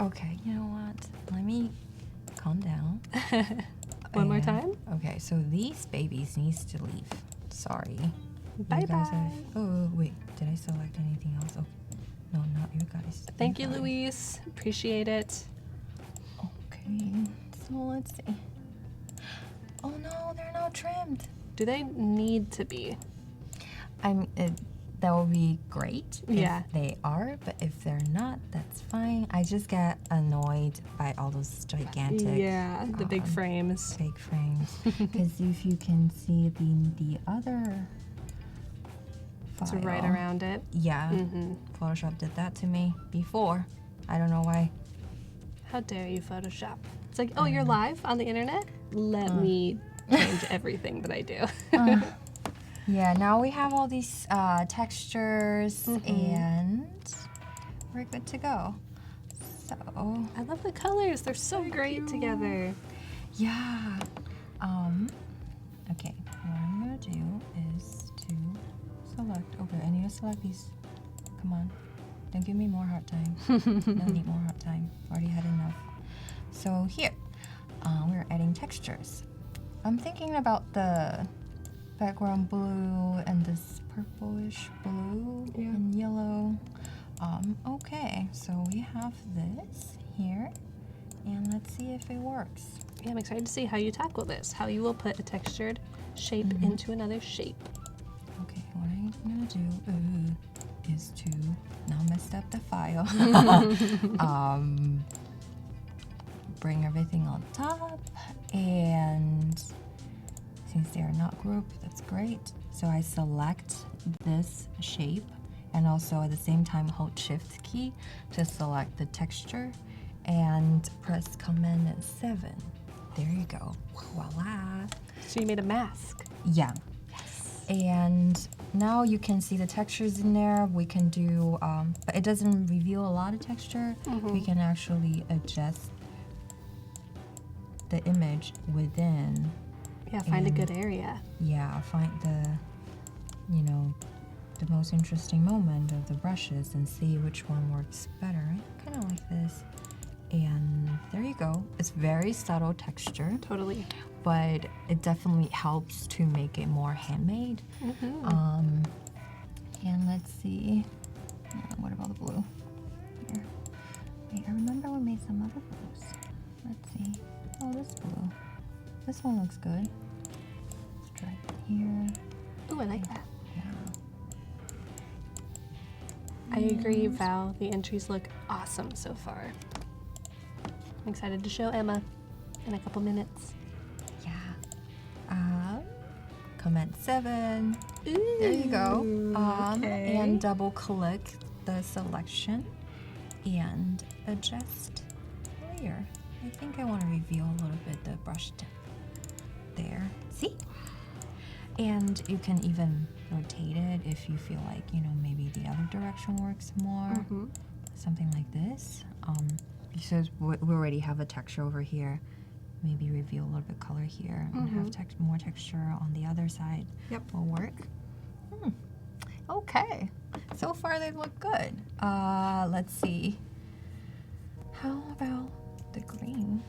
Okay, you know what? Let me calm down. One more time? Okay, so these babies needs to leave. Sorry. Bye-bye. Oh, wait. Did I select anything else? Oh, no, not you guys. Thank you, guys. Louise. Appreciate it. Okay, so let's see. Oh no, they're not trimmed. Do they need to be? That would be great Yeah. if they are, but if they're not, that's fine. I just get annoyed by all those gigantic The big frames. fake frames. Because if you can see the other It's file, right around it. yeah, Mm-hmm. Photoshop did that to me before. I don't know why. How dare you, Photoshop? It's like, oh, you're live on the internet? Let me change everything that I do. Yeah, now we have all these textures and we're good to go. So, I love the colors. They're so great together. yeah. Okay, what I'm gonna do is to select, okay, I need to select these. Come on, don't give me more hard time. Don't need more hard time, already had enough. So here, we're adding textures. I'm thinking about the background blue and this purplish blue and yellow. Okay, so we have this here, and let's see if it works. Yeah, I'm excited to see how you tackle this, how you will put a textured shape into another shape. Okay, what I'm gonna do is to not mess up the file. Bring everything on top, and since they are not grouped, that's great. So I select this shape, and also at the same time hold Shift key to select the texture, and press Command 7. There you go. Voila. So you made a mask. Yeah. And now you can see the textures in there. We can do, but it doesn't reveal a lot of texture. We can actually adjust the image within. Yeah, find a good area. Yeah, find the most interesting moment of the brushes and see which one works better. Kind of like this. And there you go. It's very subtle texture. Totally. But it definitely helps to make it more handmade. And let's see. What about the blue? Here. Wait, I remember we made some other blues. Let's see. Oh, this blue. This one looks good. Let's try it here. Ooh, I like that. Yeah. I agree, Val. The entries look awesome so far. I'm excited to show Emma in a couple minutes. Yeah. Command 7. There you go. Okay. And double click the selection and adjust layer. I think I want to reveal a little bit the brush tip there. See? And you can even rotate it if you feel like, maybe the other direction works more. Something like this. Because we already have a texture over here. Maybe reveal a little bit color here and have more texture on the other side. Yep. Will work. Okay. So far they look good. Let's see. How about the green?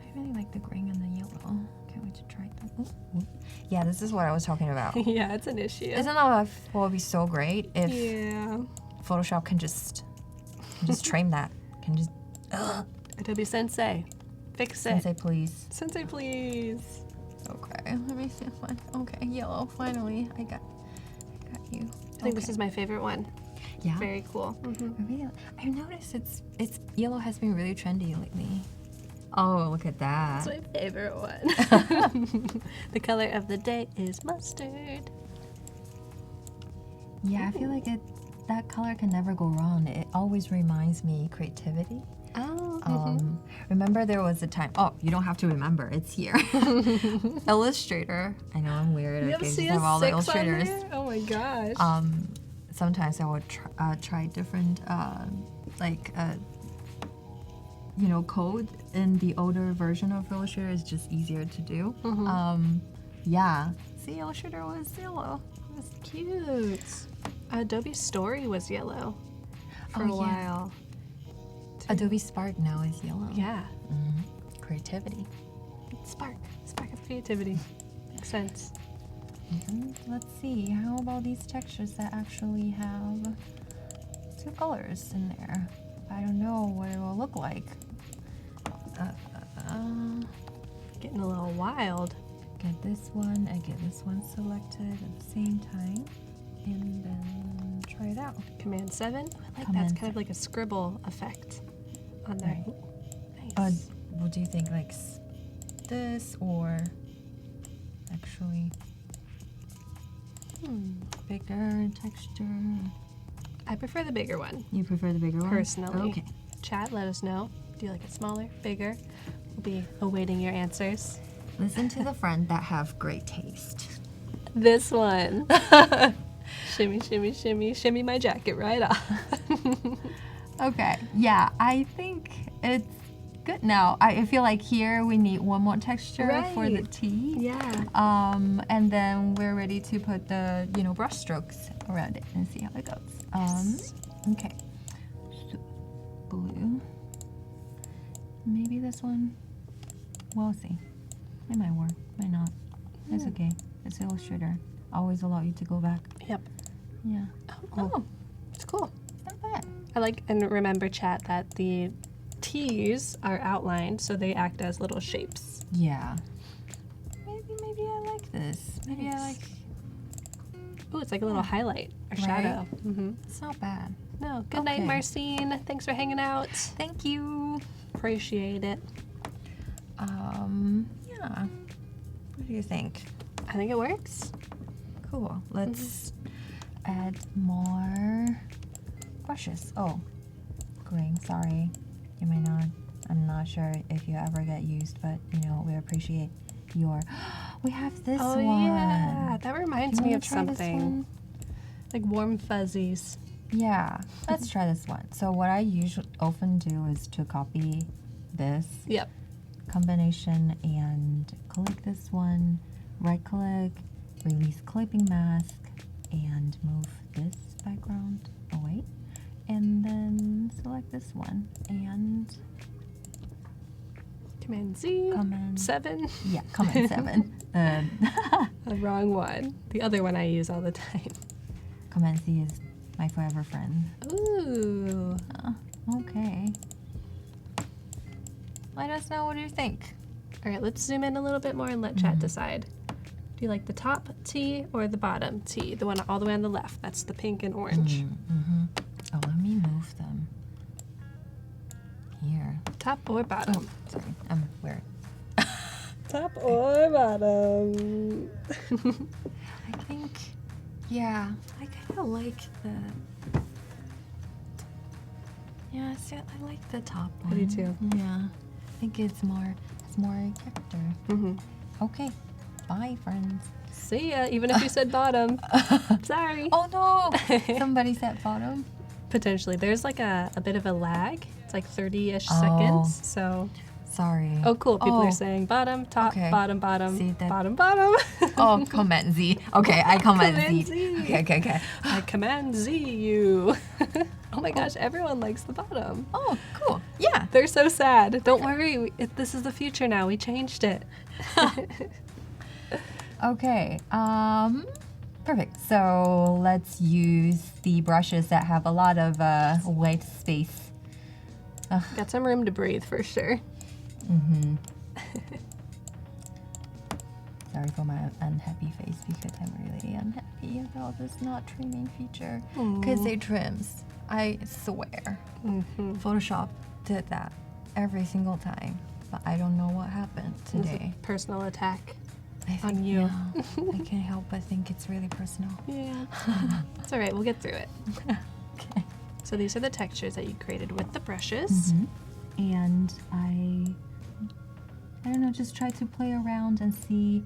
I really like the green and the yellow. Can't wait to try them. Ooh. Yeah, this is what I was talking about. Yeah, it's an issue. Isn't that what would be so great if Photoshop can just trim that? Can just Adobe Sensei. Fix it. Sensei, please. Sensei, please. Okay. Okay, let me see one. Okay, yellow. Finally, I got you. I think this is my favorite one. Yeah. Very cool. I noticed it's yellow has been really trendy lately. Oh, look at that. That's my favorite one. The color of the day is mustard. Yeah, I feel like that color can never go wrong. It always reminds me creativity. Oh. Remember there was a time. Oh, you don't have to remember. It's here. Illustrator. I know I'm weird. You Okay, see just have all the illustrators. Oh my gosh. Sometimes I would try different code in the older version of Illustrator is just easier to do. Yeah. See, Illustrator was yellow. That's cute. Adobe Story was yellow for a while. Adobe Spark now is yellow. Yeah. Creativity. Spark of creativity. Makes sense. Let's see. How about these textures that actually have 2 colors in there? I don't know what it will look like. Getting a little wild. Get this one. I get this one selected at the same time, and then try it out. Command 7. I like Command that's kind of like a scribble effect on there. Right. Nice. What do you think? Like this or actually bigger texture? I prefer the bigger one. You prefer the bigger one? Personally. Okay. Chat, let us know. Do you like it smaller, bigger? We'll be awaiting your answers. Listen to the friend that have great taste. This one. Shimmy, shimmy, shimmy, shimmy my jacket right off. Okay, yeah, I think it's good now. I feel like here we need one more texture for the T. Yeah. And then we're ready to put the, brush strokes around it and see how it goes. Okay. So, blue. Maybe this one. We'll see. It might work, might not. It's okay. It's Illustrator. Always allow you to go back. Yep. Yeah. Oh, it's cool. Not bad. I like, and remember, chat, that the T's are outlined, so they act as little shapes. Yeah. Maybe I like this. Maybe I like. Ooh, it's like a little highlight or shadow. It's not bad. No. Good night, Marcine. Thanks for hanging out. Thank you. Appreciate it. Yeah. What do you think? I think it works. Cool. Let's add more brushes. Oh, green. Sorry. You may not. I'm not sure if you ever get used, but we appreciate your. We have this one. Oh yeah, that reminds me of try this something. one? Like warm fuzzies. Yeah. Let's try this one. So what I often do is to copy this. Yep. Combination and click this one, right click, release clipping mask, and move this background away, and then select this one and Command Z. Command 7. Yeah, Command 7. The wrong one. The other one I use all the time. Command Z is my forever friend. Ooh. Okay. Let us know what you think. All right, let's zoom in a little bit more and let chat decide. Do you like the top T or the bottom T? The one all the way on the left. That's the pink and orange. Oh, let me move them. Here. Top or bottom? Oh, sorry. I'm weird. Top or bottom? I think, yeah, I kind of like the. Yeah, see, I like the top one. I do too. Yeah, I think it's more character. Okay, bye, friends. See ya, even if you said bottom. Sorry. Oh no, somebody said bottom. Potentially. There's like a bit of a lag. It's like 30-ish seconds. So. Sorry. Oh, cool. People are saying bottom, top, Okay. bottom, bottom, See, that- bottom, bottom. Oh, Command Z. Okay, I Command Command Z. Z. Okay. I Command Z you. Oh my gosh, everyone likes the bottom. Oh, cool. Yeah. They're so sad. Don't worry. This is the future now. We changed it. Okay. Perfect. So let's use the brushes that have a lot of white space. Got some room to breathe for sure. Sorry for my unhappy face because I'm really unhappy about this not trimming feature. Because it trims. I swear. Photoshop did that every single time. But I don't know what happened today. It's a personal attack I think, on you. Yeah, I can't help but think it's really personal. Yeah. It's all right. We'll get through it. Okay. So these are the textures that you created with the brushes. And I don't know, just try to play around and see.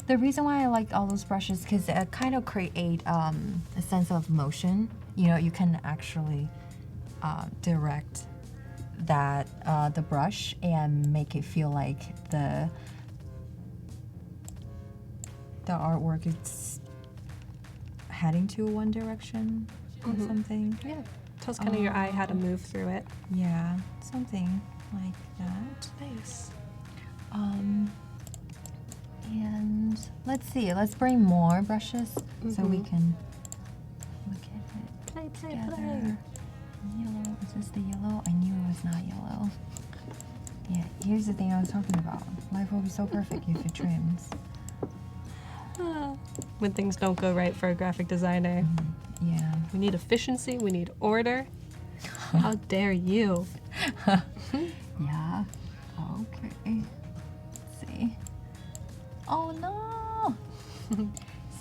The reason why I like all those brushes because it kind of create a sense of motion. You know, you can actually direct that the brush and make it feel like the artwork is heading to one direction or something. Yeah. Tells kind of your eye how to move through it. Yeah, something like that. Nice. And let's see, let's bring more brushes so we can look at it Play. together. Yellow, is this the yellow? I knew it was not yellow. Yeah, here's the thing I was talking about. Life will be so perfect if it trims. When things don't go right for a graphic designer. Yeah. We need efficiency. We need order. How dare you? Yeah. Okay. Let's see. Oh no!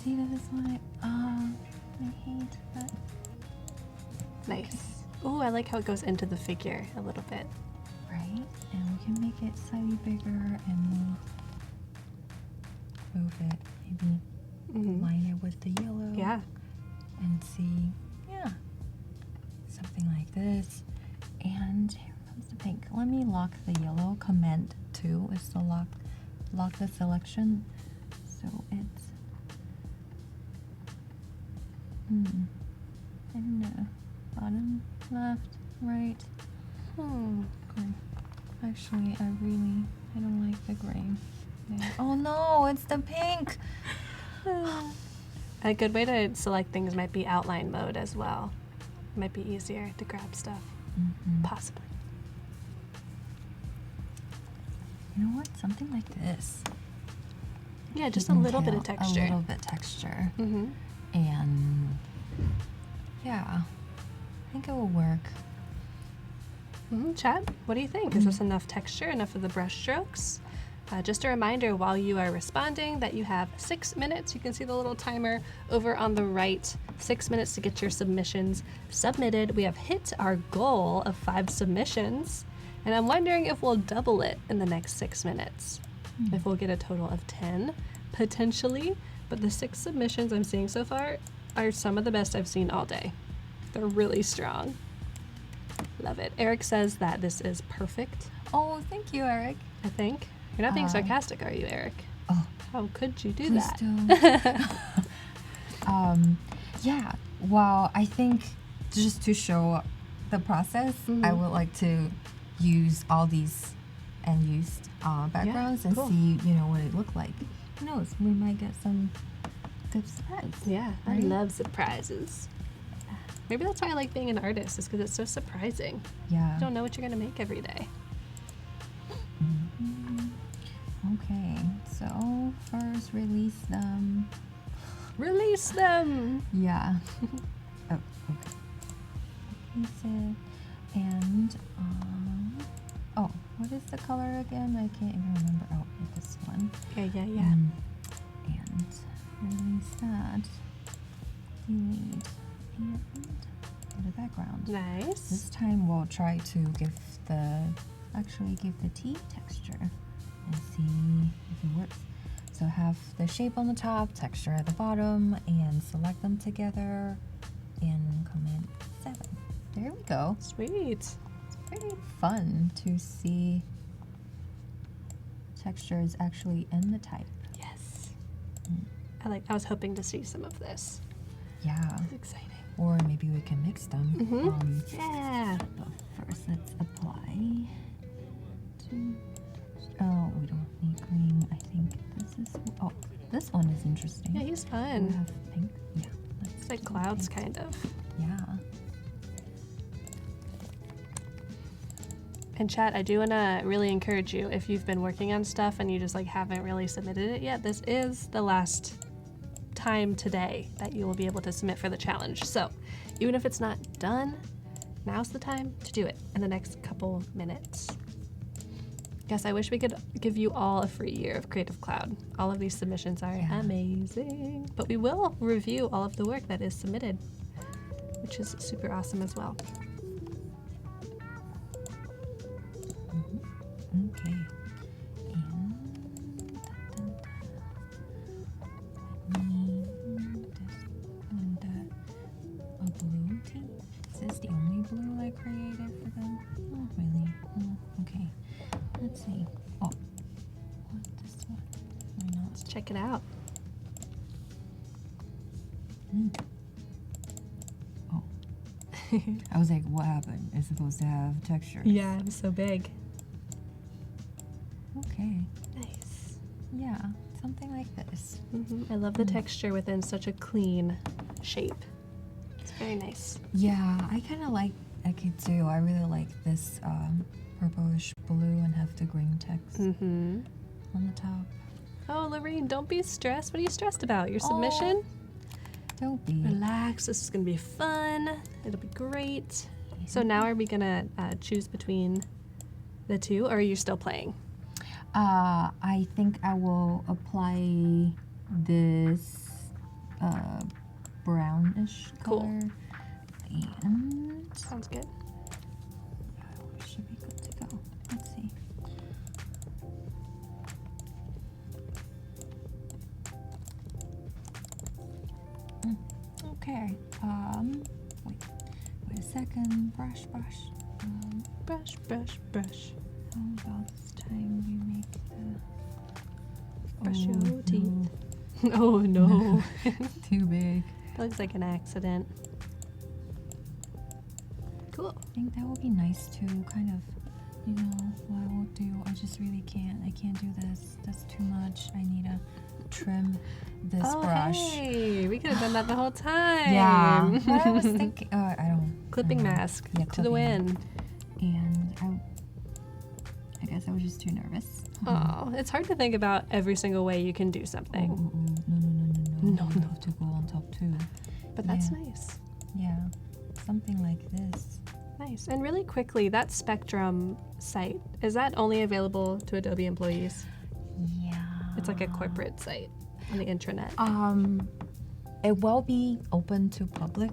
See, this one. I hate that. Nice. Oh, I like how it goes into the figure a little bit. Right? And we can make it slightly bigger and move it. Maybe line it with the yellow. Yeah. And see, yeah, something like this. And here comes the pink. Let me lock the yellow. Command 2 is to lock the selection. So it's, I don't know, bottom, left, right. Okay. Actually, I don't like the gray. There. Oh no, it's the pink. A good way to select things might be outline mode as well. It might be easier to grab stuff. Possibly. You know what? Something like this. Yeah, just a little bit of texture. A little bit texture. And yeah, I think it will work. Chad, what do you think? Is this enough texture, enough of the brush strokes? Just a reminder while you are responding that you have 6 minutes. You can see the little timer over on the right. 6 minutes to get your submissions submitted. We have hit our goal of 5 submissions, and I'm wondering if we'll double it in the next 6 minutes. If we'll get a total of 10, potentially. But the 6 submissions I'm seeing so far are some of the best I've seen all day. They're really strong. Love it. Eric says that this is perfect, Oh, thank you, Eric. I think. You're not being sarcastic, are you, Eric? Oh, How could you do please that? don't. Yeah. Well, I think just to show the process, I would like to use all these unused backgrounds and cool. see, what it looked like. Who knows? We might get some good surprise. Yeah, Right? I love surprises. Maybe that's why I like being an artist, is because it's so surprising. Yeah. You don't know what you're going to make every day. Okay. So first, release them. Release them! Yeah. Oh, okay. Release it. And, oh, what is the color again? I can't even remember. Oh, this one. Yeah. And release that. Delete. And the background. Nice. This time we'll try to give the tea texture and see if it works. So have the shape on the top, texture at the bottom, and select them together in Command 7. There we go. Sweet. It's pretty fun to see textures actually in the type. Yes. I was hoping to see some of this. Yeah. It's exciting. Or maybe we can mix them. Yeah. But first, let's apply. Oh, we don't need green. I think this is. Oh, this one is interesting. Yeah, he's We fun. have pink. Yeah. It's like clouds, kind of. Yeah. And chat, I do want to really encourage you, if you've been working on stuff and you just like haven't really submitted it yet, this is the last time today that you will be able to submit for the challenge. So even if it's not done, now's the time to do it in the next couple minutes. Yes, I wish we could give you all a free year of Creative Cloud. All of these submissions are amazing, but we will review all of the work that is submitted, which is super awesome as well. Okay. And a blue tea? Is this the only blue I created for them? Not really. Okay. Let's see. Oh. What, this one? Why not? Let's check it out. Oh. I was like, what happened? It's supposed to have texture. Yeah, it's so big. Okay. Nice. Yeah, something like this. I love the texture within such a clean shape. It's very nice. Yeah, I kind of like it too. I really like this purplish blue and have the green text on the top. Oh, Lorraine, don't be stressed. What are you stressed about? Your submission? Don't be. Relax. This is going to be fun. It'll be great. So now are we going to choose between the two, or are you still playing? I think I will apply this brownish Cool. color. And Sounds good. we should be good to go. Let's see. Okay. Wait a second. Brush. Brush. How about this time we make the Brush your no. teeth. Oh no. Too big. That looks like an accident. Cool. I think that would be nice to kind of, what I will do. I just really can't. I can't do this. That's too much. I need to trim this brush. Hey, we could have done that the whole time. Yeah. What I was thinking. I don't. Clipping mask Yeah, to the clipping. wind. And I guess I was just too nervous. Oh, it's hard to think about every single way you can do something. No. No. You have to go on top too. But that's Yeah. nice. Yeah. Something like this. Nice. And really quickly, that Spectrum site, is that only available to Adobe employees? Yeah. It's like a corporate site on the intranet. It will be open to public,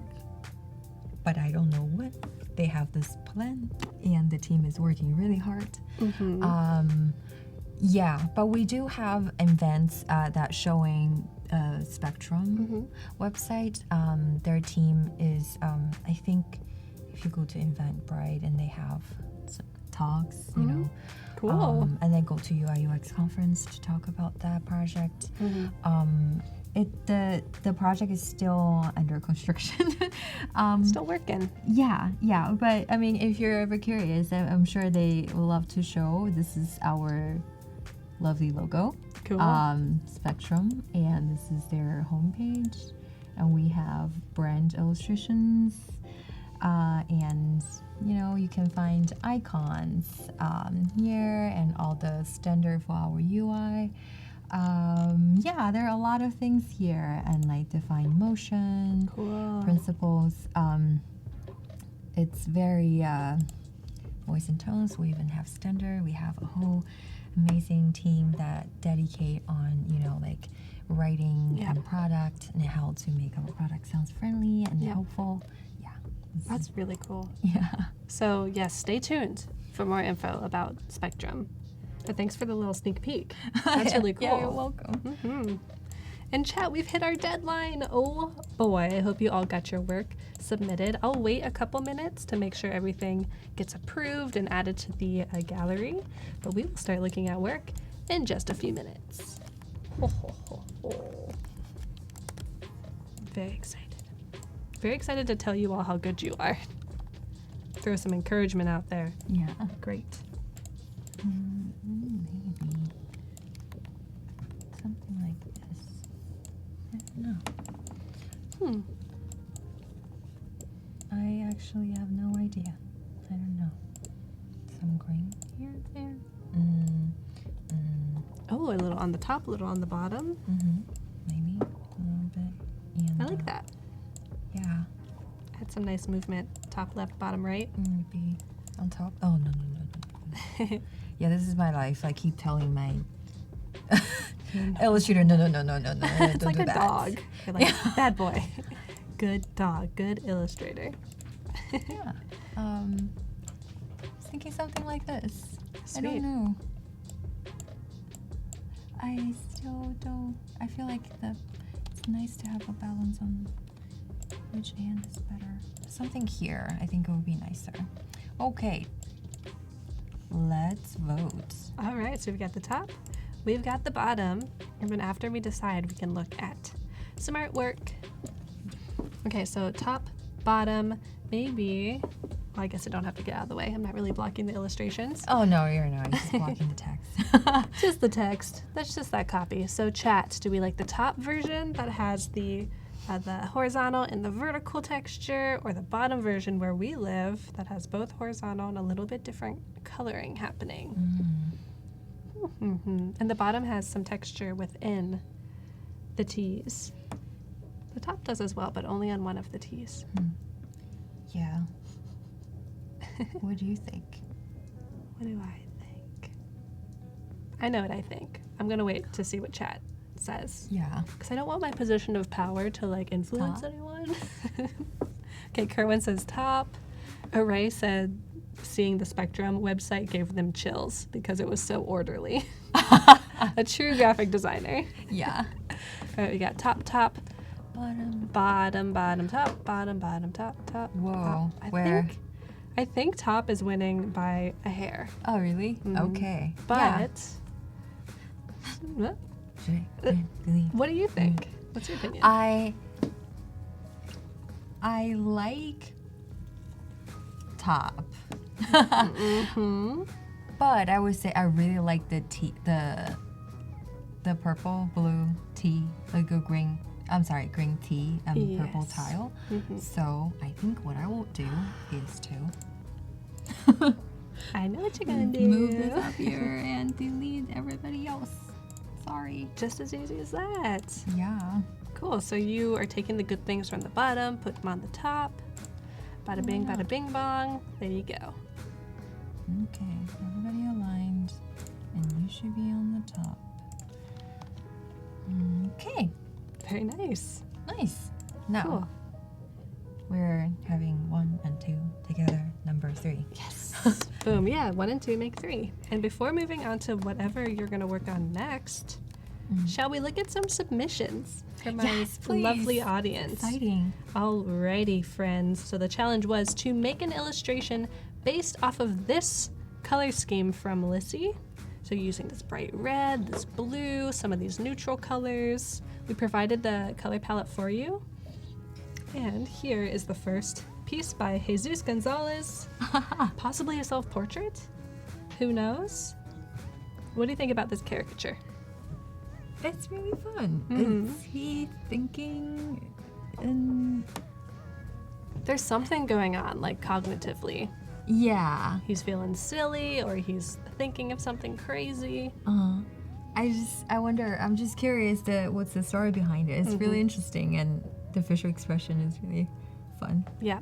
but I don't know what. They have this plan, and the team is working really hard. Yeah, but we do have events that showing Spectrum website. Their team is, I think, if you go to Eventbrite and they have talks, Cool. and then go to UI UX conference to talk about that project. The project is still under construction. Still working. Yeah, but I mean, if you're ever curious, I'm sure they will love to show. This is our lovely logo, Cool. Spectrum, and this is their homepage, and we have brand illustrations, and you can find icons here and all the standard for our UI. Yeah, there are a lot of things here, and like define motion principles. It's very voice and tones. We even have standard. We have a whole amazing team that dedicate on like writing and product and how to make our product sounds friendly and helpful. Yeah, That's really cool. yeah. So yes, stay tuned for more info about Spectrum. But thanks for the little sneak peek. That's really cool. Yeah, you're welcome. And chat, we've hit our deadline. Oh boy, I hope you all got your work submitted. I'll wait a couple minutes to make sure everything gets approved and added to the gallery, but we will start looking at work in just a few minutes. Very excited. Very excited to tell you all how good you are. Throw some encouragement out there. Yeah. Great. Maybe something like this. I don't know. I actually have no idea. I don't know. Some green here, there. Oh, a little on the top, a little on the bottom. Maybe a little bit. And, I like that. Yeah. Had some nice movement. Top left, bottom right. Maybe on top. Oh, no. Yeah, this is my life. I keep telling my illustrator, no. It's like a dog. You're like, bad boy. Good dog. Good illustrator. Yeah. I was thinking something like this. Sweet. I don't know. I still don't. I feel like it's nice to have a balance on which hand is better. Something here, I think it would be nicer. Okay. Let's vote. All right, so we've got the top, we've got the bottom, and then after we decide, we can look at some artwork. Okay, so top, bottom, maybe. Well, I guess I don't have to get out of the way. I'm not really blocking the illustrations. Oh, no, you're just blocking the text. Just the text. That's just that copy. So chat, do we like the top version that has the horizontal and the vertical texture, or the bottom version where we live that has both horizontal and a little bit different coloring happening? And the bottom has some texture within the T's. The top does as well, but only on one of the T's. Yeah. What do you think? What do I think? I know what I think. I'm gonna wait to see what chat says. Yeah. Because I don't want my position of power to like influence anyone. Okay, Kerwin says top. Array said seeing the Spectrum website gave them chills because it was so orderly. A true graphic designer. Yeah. All right, we got top, Bottom. bottom, top, bottom, top. Whoa. Where? I think top is winning by a hair. Oh, really? Okay. But Yeah. what do you think? What's your opinion? I like top. But I would say I really like the purple, blue tea, like a green. I'm sorry, green tea and purple tile. So I think what I will do is to I know what you're gonna do. move this up here and delete everybody else. Sorry. Just as easy as that. Yeah. Cool. So you are taking the good things from the bottom, put them on the top. Bada bing, bada bing bong. There you go. Okay, everybody aligned, and you should be on the top. Okay, Very nice. nice. Now, Cool. we're having 1 and 2 together, number 3. Yes. Boom. Yeah, 1 and 2 make 3. And before moving on to whatever you're going to work on next, shall we look at some submissions from our Yes, please. lovely audience? Exciting. Alrighty, friends. So the challenge was to make an illustration based off of this color scheme from Lissy. So using this bright red, this blue, some of these neutral colors. We provided the color palette for you. And here is the first piece by Jesus Gonzalez. Possibly a self-portrait? Who knows? What do you think about this caricature? It's really fun. Is he thinking in... There's something going on, like cognitively. Yeah. He's feeling silly, or he's thinking of something crazy. I wonder, I'm just curious what's the story behind it. It's really interesting, and the facial expression is really fun. Yeah.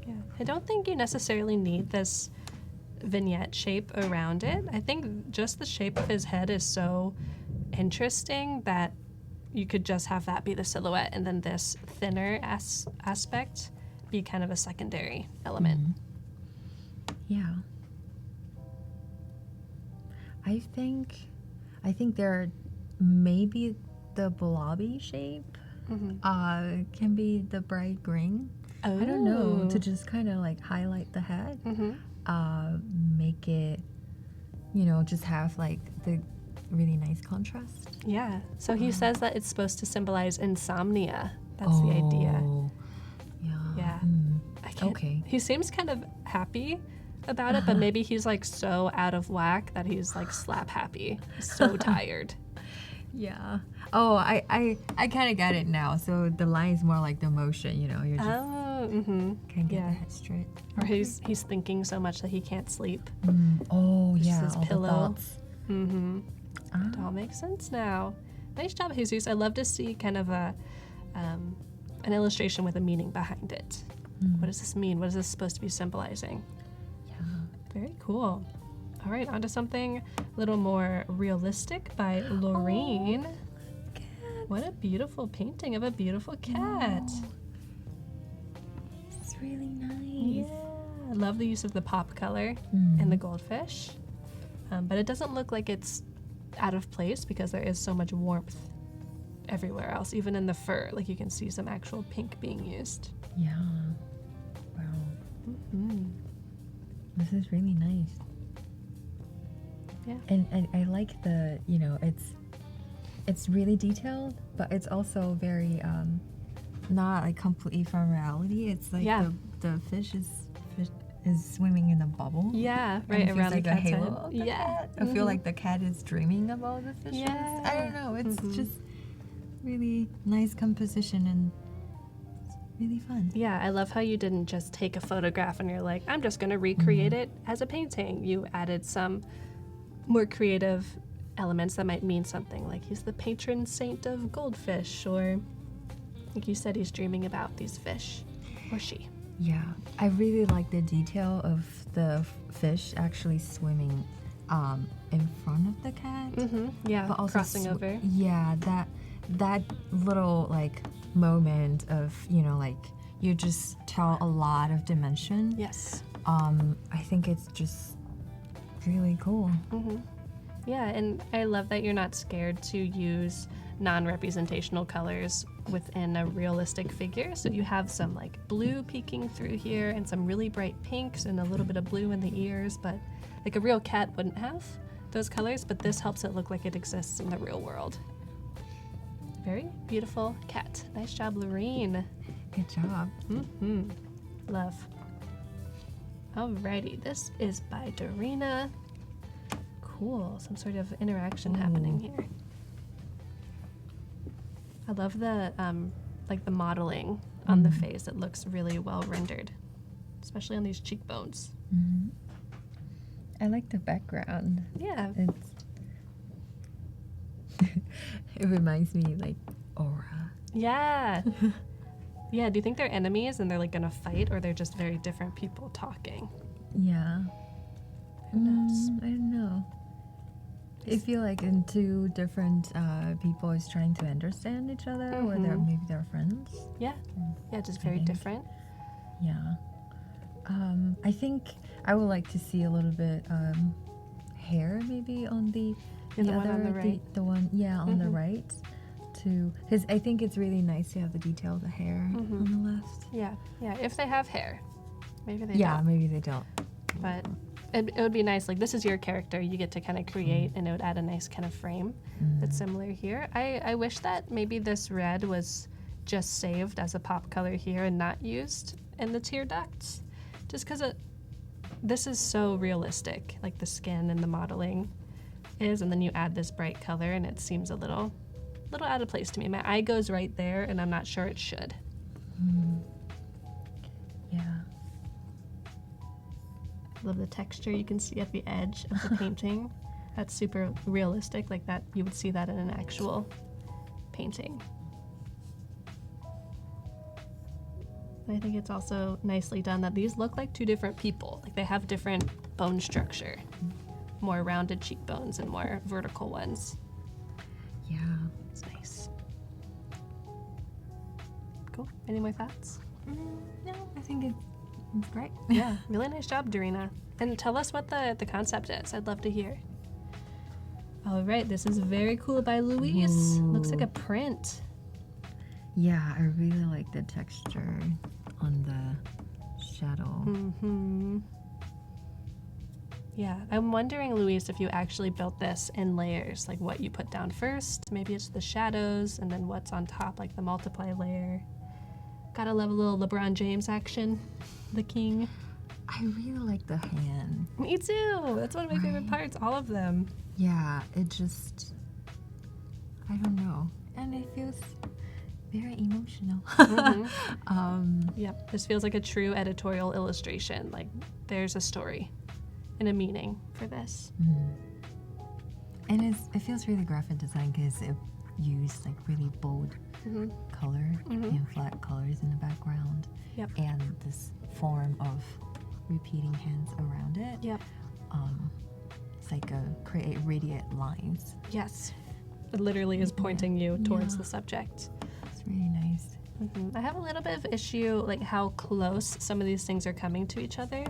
Yeah. I don't think you necessarily need this vignette shape around it. I think just the shape of his head is so interesting that you could just have that be the silhouette, and then this thinner aspect be kind of a secondary element. Yeah. I think there maybe the blobby shape can be the bright green. I don't know, to just kind of like highlight the head, make it, just have like the really nice contrast. Yeah. So he says that it's supposed to symbolize insomnia. That's the idea. Yeah. Okay. He seems kind of happy about it, but maybe he's like so out of whack that he's like slap happy. He's so tired. Yeah. Oh, I kind of get it now. So the line is more like the motion, you're just Mm-hmm. Can't get Yeah. the head straight. Or he's thinking so much that he can't sleep. Oh, Just yeah, his all pillow. the thoughts. Mm-hmm. Ah. It all makes sense now. Nice job, Jesus. I love to see kind of an illustration with a meaning behind it. What does this mean? What is this supposed to be symbolizing? Yeah. Very cool. All right, on to something a little more realistic by Lorraine. Cat. What a beautiful painting of a beautiful cat. Wow. It's really nice. Yeah, I love the use of the pop color and the goldfish. But it doesn't look like it's out of place because there is so much warmth everywhere else, even in the fur. Like you can see some actual pink being used. Yeah. Wow. Mm-hmm. This is really nice. Yeah. And I like the, it's really detailed, but it's also very not like completely from reality. It's like the fish is swimming in a bubble. Yeah, And right it feels around like the a cat's halo head. of the Yeah. cat. I feel like the cat is dreaming about the fishes. Yeah. I don't know. It's just really nice composition and it's really fun. Yeah, I love how you didn't just take a photograph and you're like, I'm just going to recreate it as a painting. You added some more creative elements that might mean something, like he's the patron saint of goldfish, or like you said, he's dreaming about these fish, or she. Yeah, I really like the detail of the fish actually swimming in front of the cat. Yeah, But also crossing over. Yeah, that little like moment of, like you just tell a lot of dimension. Yes. I think it's just really cool. Yeah, and I love that you're not scared to use non-representational colors within a realistic figure. So you have some like blue peeking through here and some really bright pinks and a little bit of blue in the ears, but like a real cat wouldn't have those colors, but this helps it look like it exists in the real world. Very beautiful cat. Nice job, Lorraine. Good job. Love. Alrighty, this is by Dorina. Cool, some sort of interaction happening here. I love the like the modeling on the face. It looks really well rendered, especially on these cheekbones. I like the background. Yeah. It reminds me like aura. Yeah. Yeah, do you think they're enemies and they're like gonna fight, or they're just very different people talking? Yeah. Who knows? I don't know. I feel like in two different people is trying to understand each other, or they're friends. Yeah. Yeah, just very different. Yeah. I think I would like to see a little bit hair maybe on the The one on the right. the one on the right, too, because I think it's really nice to have the detail of the hair on the left. Yeah. Yeah, if they have hair. Maybe they Yeah, don't. maybe they don't. But it would be nice, like this is your character, you get to kind of create, and it would add a nice kind of frame that's similar here. I wish that maybe this red was just saved as a pop color here and not used in the tear ducts, just because this is so realistic, like the skin and the modeling is, and then you add this bright color and it seems a little out of place to me. My eye goes right there and I'm not sure it should. Yeah. Love the texture you can see at the edge of the painting. That's super realistic, like that you would see that in an actual painting. And I think it's also nicely done that these look like two different people. Like they have different bone structure, more rounded cheekbones and more vertical ones. Yeah. It's nice. Cool. Any more thoughts? No, I think it's great. Yeah, really nice job, Dorina. And tell us what the concept is. I'd love to hear. All right, this is very cool by Louise. Looks like a print. Yeah, I really like the texture on the shadow. Yeah, I'm wondering, Louise, if you actually built this in layers, like what you put down first. Maybe it's the shadows and then what's on top, like the multiply layer. Gotta love a little LeBron James action. The king. I really like the hand. Me too. That's one of my favorite parts, all of them. Yeah, it just, I don't know. And it feels very emotional. Yep, this feels like a true editorial illustration. Like there's a story and a meaning for this. And it feels really graphic design because it used like really bold color and flat colors in the background. Yep. And this form of repeating hands around it. Yep. It's like create radiant lines. Yes. It literally is pointing you towards the subject. It's really nice. I have a little bit of issue like how close some of these things are coming to each other.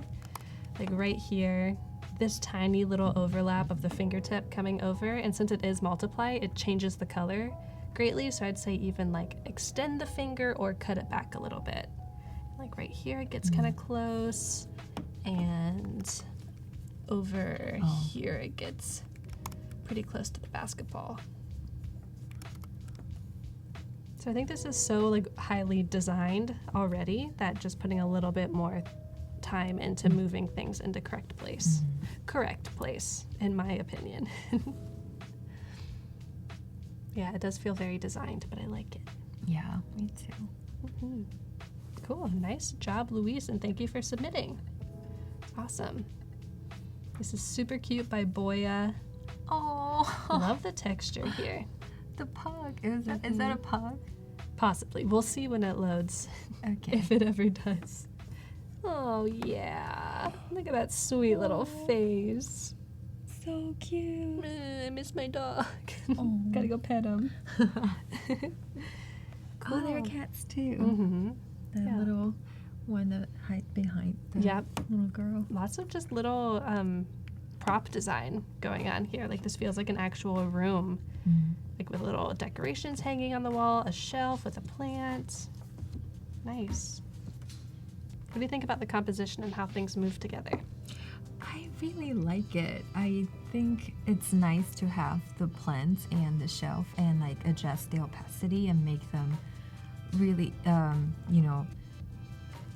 Like right here, this tiny little overlap of the fingertip coming over, and since it is multiply, it changes the color greatly. So I'd say even like extend the finger or cut it back a little bit. Like right here, it gets kind of close, and over here, it gets pretty close to the basketball. So I think this is so like highly designed already that just putting a little bit more time into moving things into correct place. Correct place, in my opinion. Yeah, it does feel very designed, but I like it. Yeah, me too. Cool, nice job, Louise, and thank you for submitting. Awesome. This is super cute by Boya. Oh, Love the texture here. the pug. Is that a pug? Possibly. We'll see when it loads. Okay. If it ever does. Oh, yeah. Look at that sweet little face. So cute. I miss my dog. Oh. Gotta go pet him. Oh, there are cats too. The little one that hides behind the little girl. Lots of just little prop design going on here. Like this feels like an actual room. Like with little decorations hanging on the wall, a shelf with a plant. Nice. What do you think about the composition and how things move together? I really like it. I think it's nice to have the plants and the shelf and like adjust the opacity and make them really,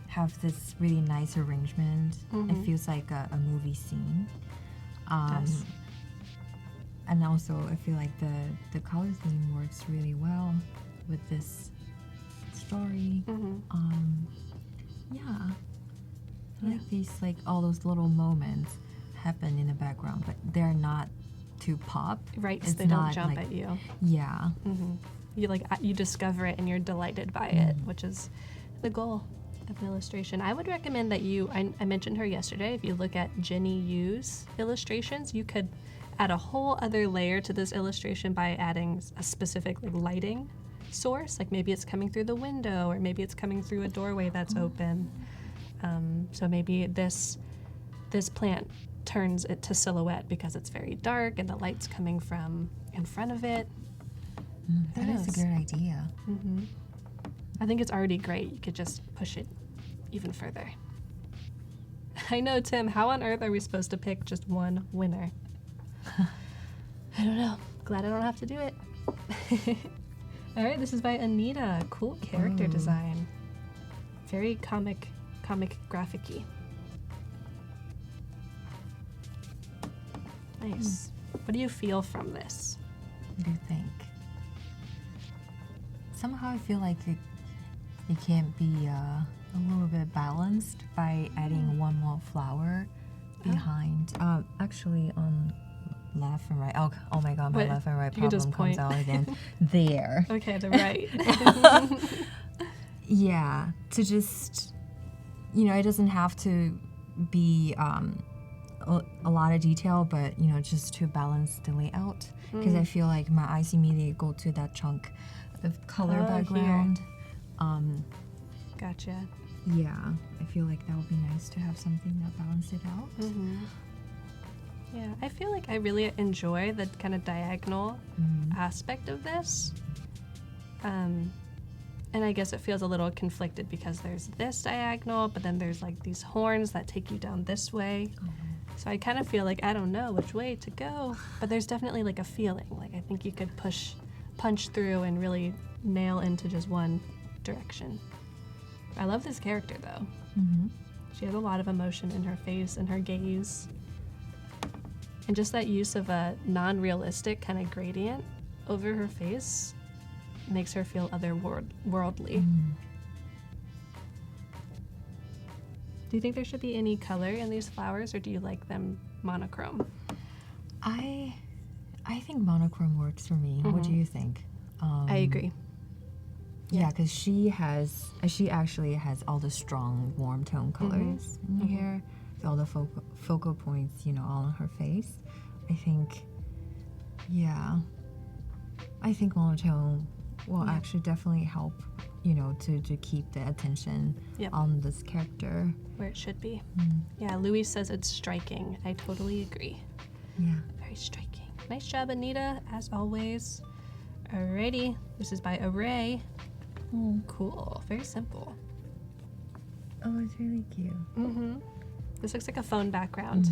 have this really nice arrangement. It feels like a movie scene. Does. And also, I feel like the color theme works really well with this story. I like these, like all those little moments happen in the background, but they're not too pop. Right, so It's they don't not, jump like- at you. Yeah. You discover it and you're delighted by it, which is the goal of an illustration. I would recommend that I mentioned her yesterday, if you look at Jenny Yu's illustrations, you could add a whole other layer to this illustration by adding a specific like lighting source, like maybe it's coming through the window or maybe it's coming through a doorway that's open. So maybe this plant turns it to silhouette because it's very dark and the light's coming from in front of it. That is a good idea. I think it's already great. You could just push it even further. I know, Tim, how on earth are we supposed to pick just one winner? I don't know. Glad I don't have to do it. All right, this is by Anita. Cool character design. Very comic graphic-y. Nice. What do you feel from this? What do you think? Somehow I feel like it can't be a little bit balanced by adding one more flower behind. Actually, on left and right. Oh my God, my Wait, left and right you can just problem comes point. out again. There. Okay, the right. Yeah, to just, it doesn't have to be a lot of detail, but, just to balance the layout. Because I feel like my eyes immediately go to that chunk of color background. Gotcha. Yeah, I feel like that would be nice to have something that balances it out. Yeah, I feel like I really enjoy the kind of diagonal aspect of this. And I guess it feels a little conflicted because there's this diagonal, but then there's like these horns that take you down this way. So I kind of feel like I don't know which way to go, but there's definitely like a feeling. Like I think you could punch through and really nail into just one direction. I love this character though. She has a lot of emotion in her face and her gaze. And just that use of a non-realistic kind of gradient over her face makes her feel otherworldly. Do you think there should be any color in these flowers, or do you like them monochrome? I think monochrome works for me. What do you think? I agree. Yeah, because she actually has all the strong warm tone colors in here, with all the focal points, all on her face. I think monotone will actually definitely help, to keep the attention on this character. Where it should be. Yeah, Louise says it's striking. I totally agree. Yeah. Very striking. Nice job, Anita, as always. Alrighty, this is by Array. Cool, very simple. Oh, it's really cute. This looks like a phone background.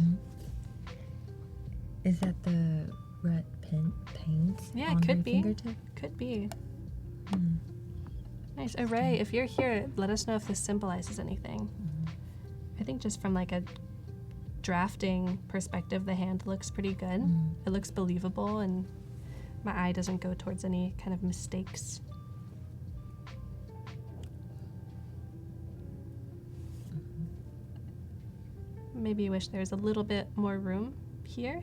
Is that the red paint? Yeah, on it could her be. fingertip? Could be. Nice. Array, if you're here, let us know if this symbolizes anything. I think just from like a drafting perspective, the hand looks pretty good. It looks believable, and my eye doesn't go towards any kind of mistakes. Maybe you wish there was a little bit more room here.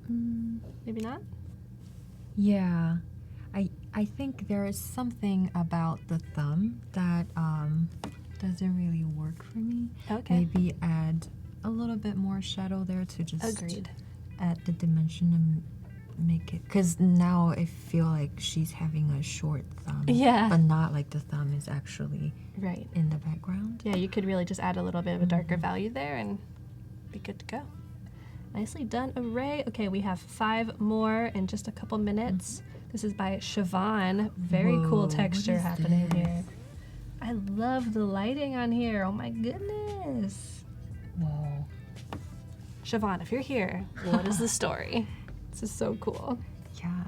Maybe not? Yeah. I think there is something about the thumb that doesn't really work for me. Okay. Maybe add a little bit more shadow there to just Agreed. add the dimension and make it, because now I feel like she's having a short thumb. Yeah. But not like the thumb is actually Right. in the background. Yeah, you could really just add a little bit of a darker value there and be good to go. Nicely done, Array. Okay, we have 5 more in just a couple minutes. This is by Siobhan. Very cool Whoa, texture what is happening this? here. I love the lighting on here. Oh my goodness. Whoa. Siobhan, if you're here, what is the story? This is so cool. Yeah.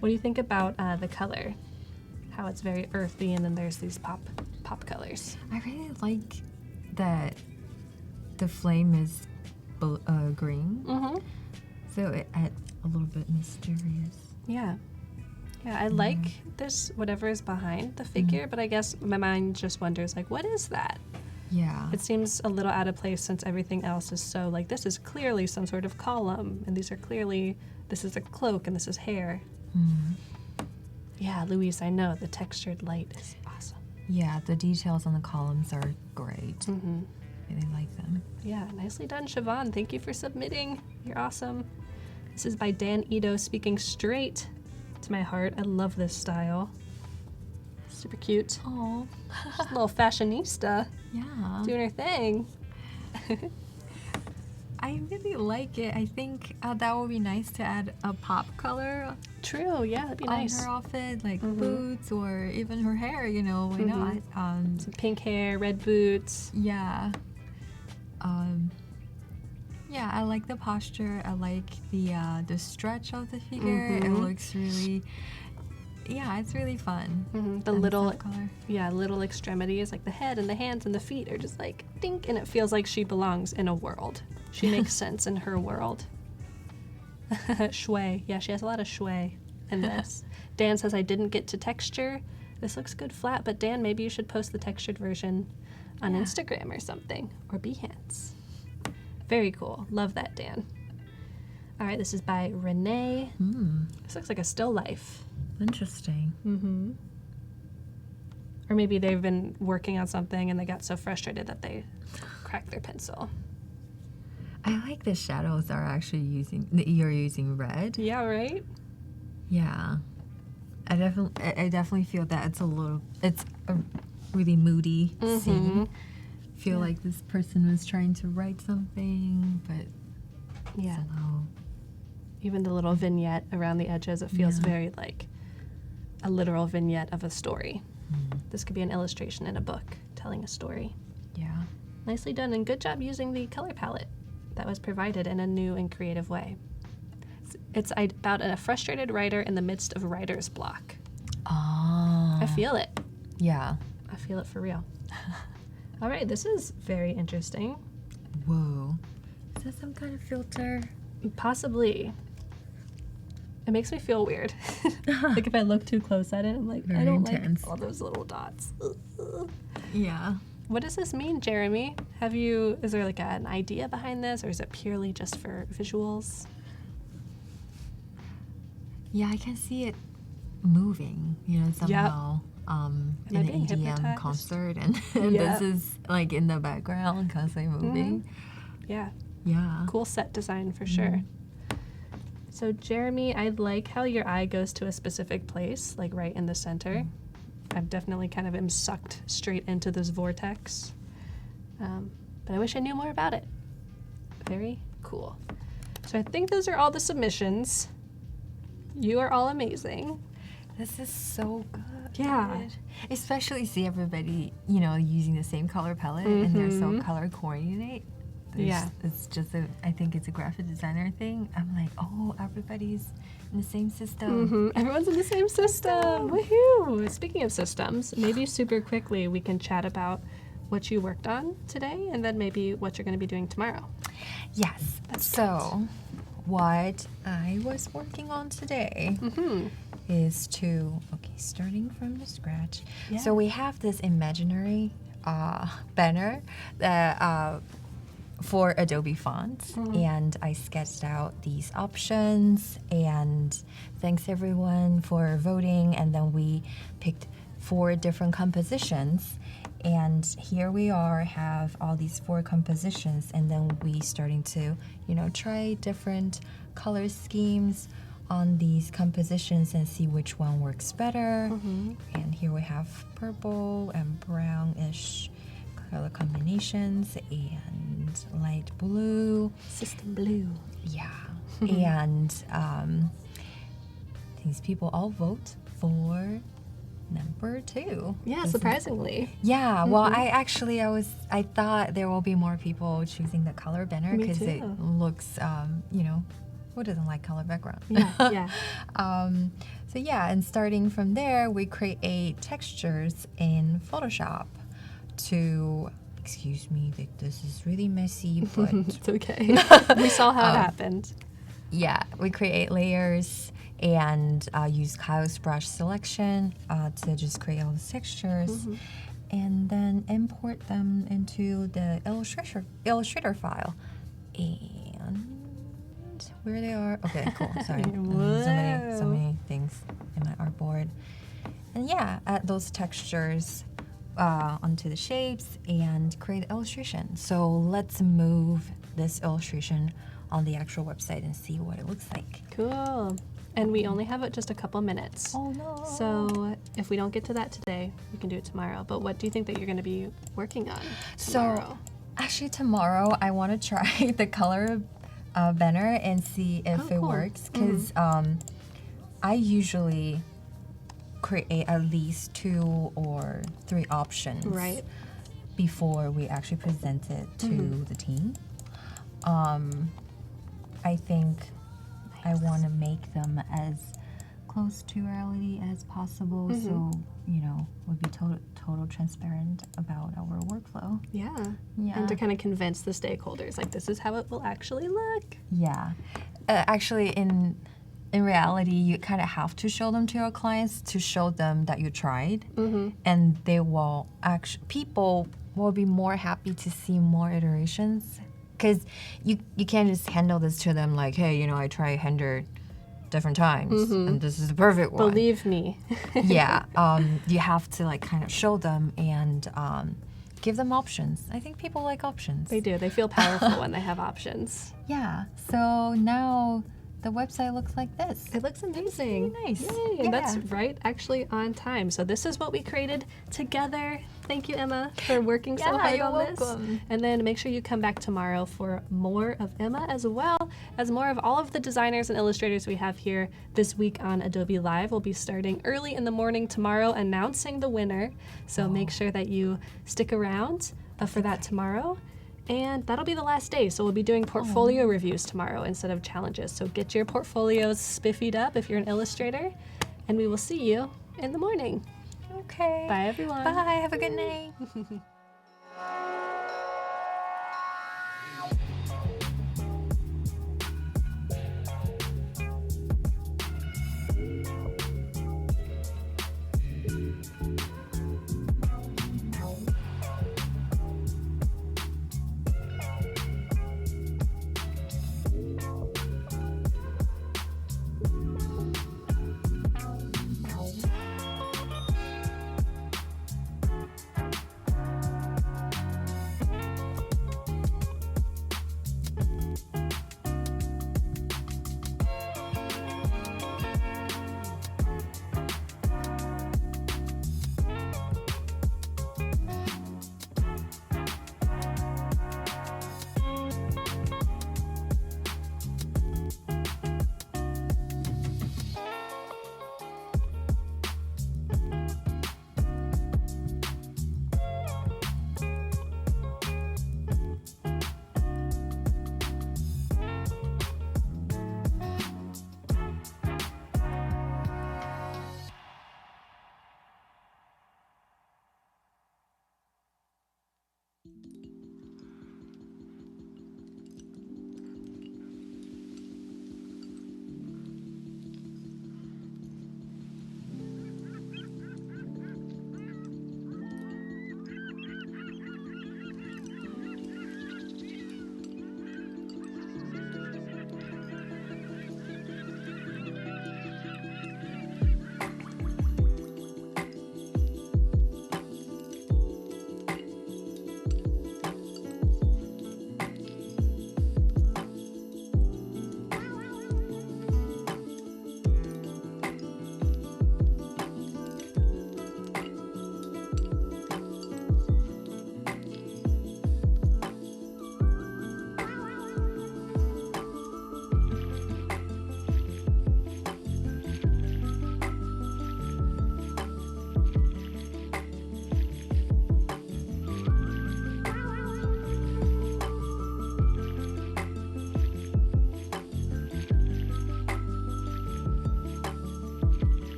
What do you think about the color? How it's very earthy, and then there's these pop colors. I really like that the flame is green. So it adds a little bit mysterious. Yeah. Yeah, I like this, whatever is behind the figure, but I guess my mind just wonders, like, what is that? Yeah. It seems a little out of place since everything else is so, like, this is clearly some sort of column, and these are clearly, this is a cloak, and this is hair. Yeah, Louise, I know, the textured light is awesome. Yeah, the details on the columns are great. Really like them. Yeah, nicely done, Siobhan. Thank you for submitting. You're awesome. This is by Dan Ito, speaking straight to my heart. I love this style. Super cute. Oh. Just a little fashionista Yeah. doing her thing. I really like it. I think that would be nice to add a pop color True, yeah, that'd be on nice. her outfit, like boots or even her hair, why not? Some pink hair, red boots. Yeah. Yeah, I like the posture. I like the stretch of the figure. It looks really, it's really fun. The And little, pop color. little extremities, like the head and the hands and the feet are just like dink, and it feels like she belongs in a world. She makes sense in her world. Shui. Yeah, she has a lot of shui in this. Dan says, I didn't get to texture. This looks good flat, but Dan, maybe you should post the textured version on Instagram or something, or Behance. Very cool. Love that, Dan. All right, this is by Renee. This looks like a still life. Interesting. Or maybe they've been working on something and they got so frustrated that they cracked their pencil. I like the shadows you're using red. Yeah, right? Yeah. I definitely feel that it's a really moody scene. Feel like this person was trying to write something, but Yeah. somehow. Even the little vignette around the edges, it feels very like a literal vignette of a story. This could be an illustration in a book telling a story. Yeah. Nicely done, and good job using the color palette that was provided in a new and creative way. It's about a frustrated writer in the midst of writer's block. Oh. I feel it. Yeah. I feel it for real. All right, this is very interesting. Whoa. Is that some kind of filter? Possibly. It makes me feel weird. Like if I look too close at it, I'm like, Very I don't intense. like all those little dots. Yeah. What does this mean, Jeremy? Is there like an idea behind this, or is it purely just for visuals? Yeah, I can see it moving, somehow. In Am I an being EDM hypnotized? concert, and Yeah. this is like in the background, constantly moving. Yeah. Yeah. Cool set design for sure. So Jeremy, I like how your eye goes to a specific place, like right in the center. I've definitely kind of am sucked straight into this vortex. But I wish I knew more about it. Very cool. So I think those are all the submissions. You are all amazing. This is so good. Yeah. Especially see everybody, using the same color palette and they're so color coordinate. Yeah. It's just I think it's a graphic designer thing. I'm like, oh, everybody's in the same system. Everyone's in the same system. Woohoo! Speaking of systems, maybe super quickly we can chat about what you worked on today and then maybe what you're going to be doing tomorrow. Yes. What I was working on today is starting from the scratch. Yeah. So we have this imaginary banner that for Adobe fonts, and I sketched out these options, and thanks everyone for voting, and then we picked 4 different compositions, and here we have all these 4 compositions, and then we starting to try different color schemes on these compositions and see which one works better. And here we have purple and brownish color combinations and light blue. System blue. Yeah. And these people all vote for number 2. Yeah, surprisingly. Yeah, well, I thought there will be more people choosing the color banner Me because it too. looks, who doesn't like color background? Yeah. So yeah, and starting from there, we create textures in Photoshop to, excuse me, this is really messy, but It's okay. We saw how it happened. yeah, we create layers and use Kyle's brush selection to just create all the textures, and then import them into the Illustrator file. And where they are? Okay, cool. Sorry, so many things in my artboard. And yeah, add those textures onto the shapes and create illustration. So let's move this illustration on the actual website and see what it looks like. Cool. And we only have just a couple minutes. Oh no. So if we don't get to that today, we can do it tomorrow. But what do you think that you're going to be working on tomorrow? So actually tomorrow I want to try the color banner and see if it cool. works, because I usually create at least 2 or 3 options Right. before we actually present it to the team. I think I want to make them as close to reality as possible, so we'll be total transparent about our workflow. Yeah. Yeah. And to kind of convince the stakeholders, like, this is how it will actually look. Yeah. Actually, in reality, you kind of have to show them to your clients to show them that you tried, and they will people will be more happy to see more iterations, because you can't just handle this to them like, hey, I try 100 different times and this is the perfect one. Believe me. Yeah. You have to kind of show them and give them options. I think people like options. They do. They feel powerful when they have options. Yeah. So now the website looks like this. It looks amazing. Really nice. Yay. Yeah. And that's right, actually on time. So this is what we created together. Thank you, Emma, for working so hard you're on welcome. this. And then make sure you come back tomorrow for more of Emma, as well as more of all of the designers and illustrators we have here this week on Adobe Live. We'll be starting early in the morning tomorrow, announcing the winner. So make sure that you stick around for that tomorrow. And that'll be the last day, so we'll be doing portfolio reviews tomorrow instead of challenges. So get your portfolios spiffied up if you're an illustrator, and we will see you in the morning. Okay. Bye, everyone. Bye. Have a good night.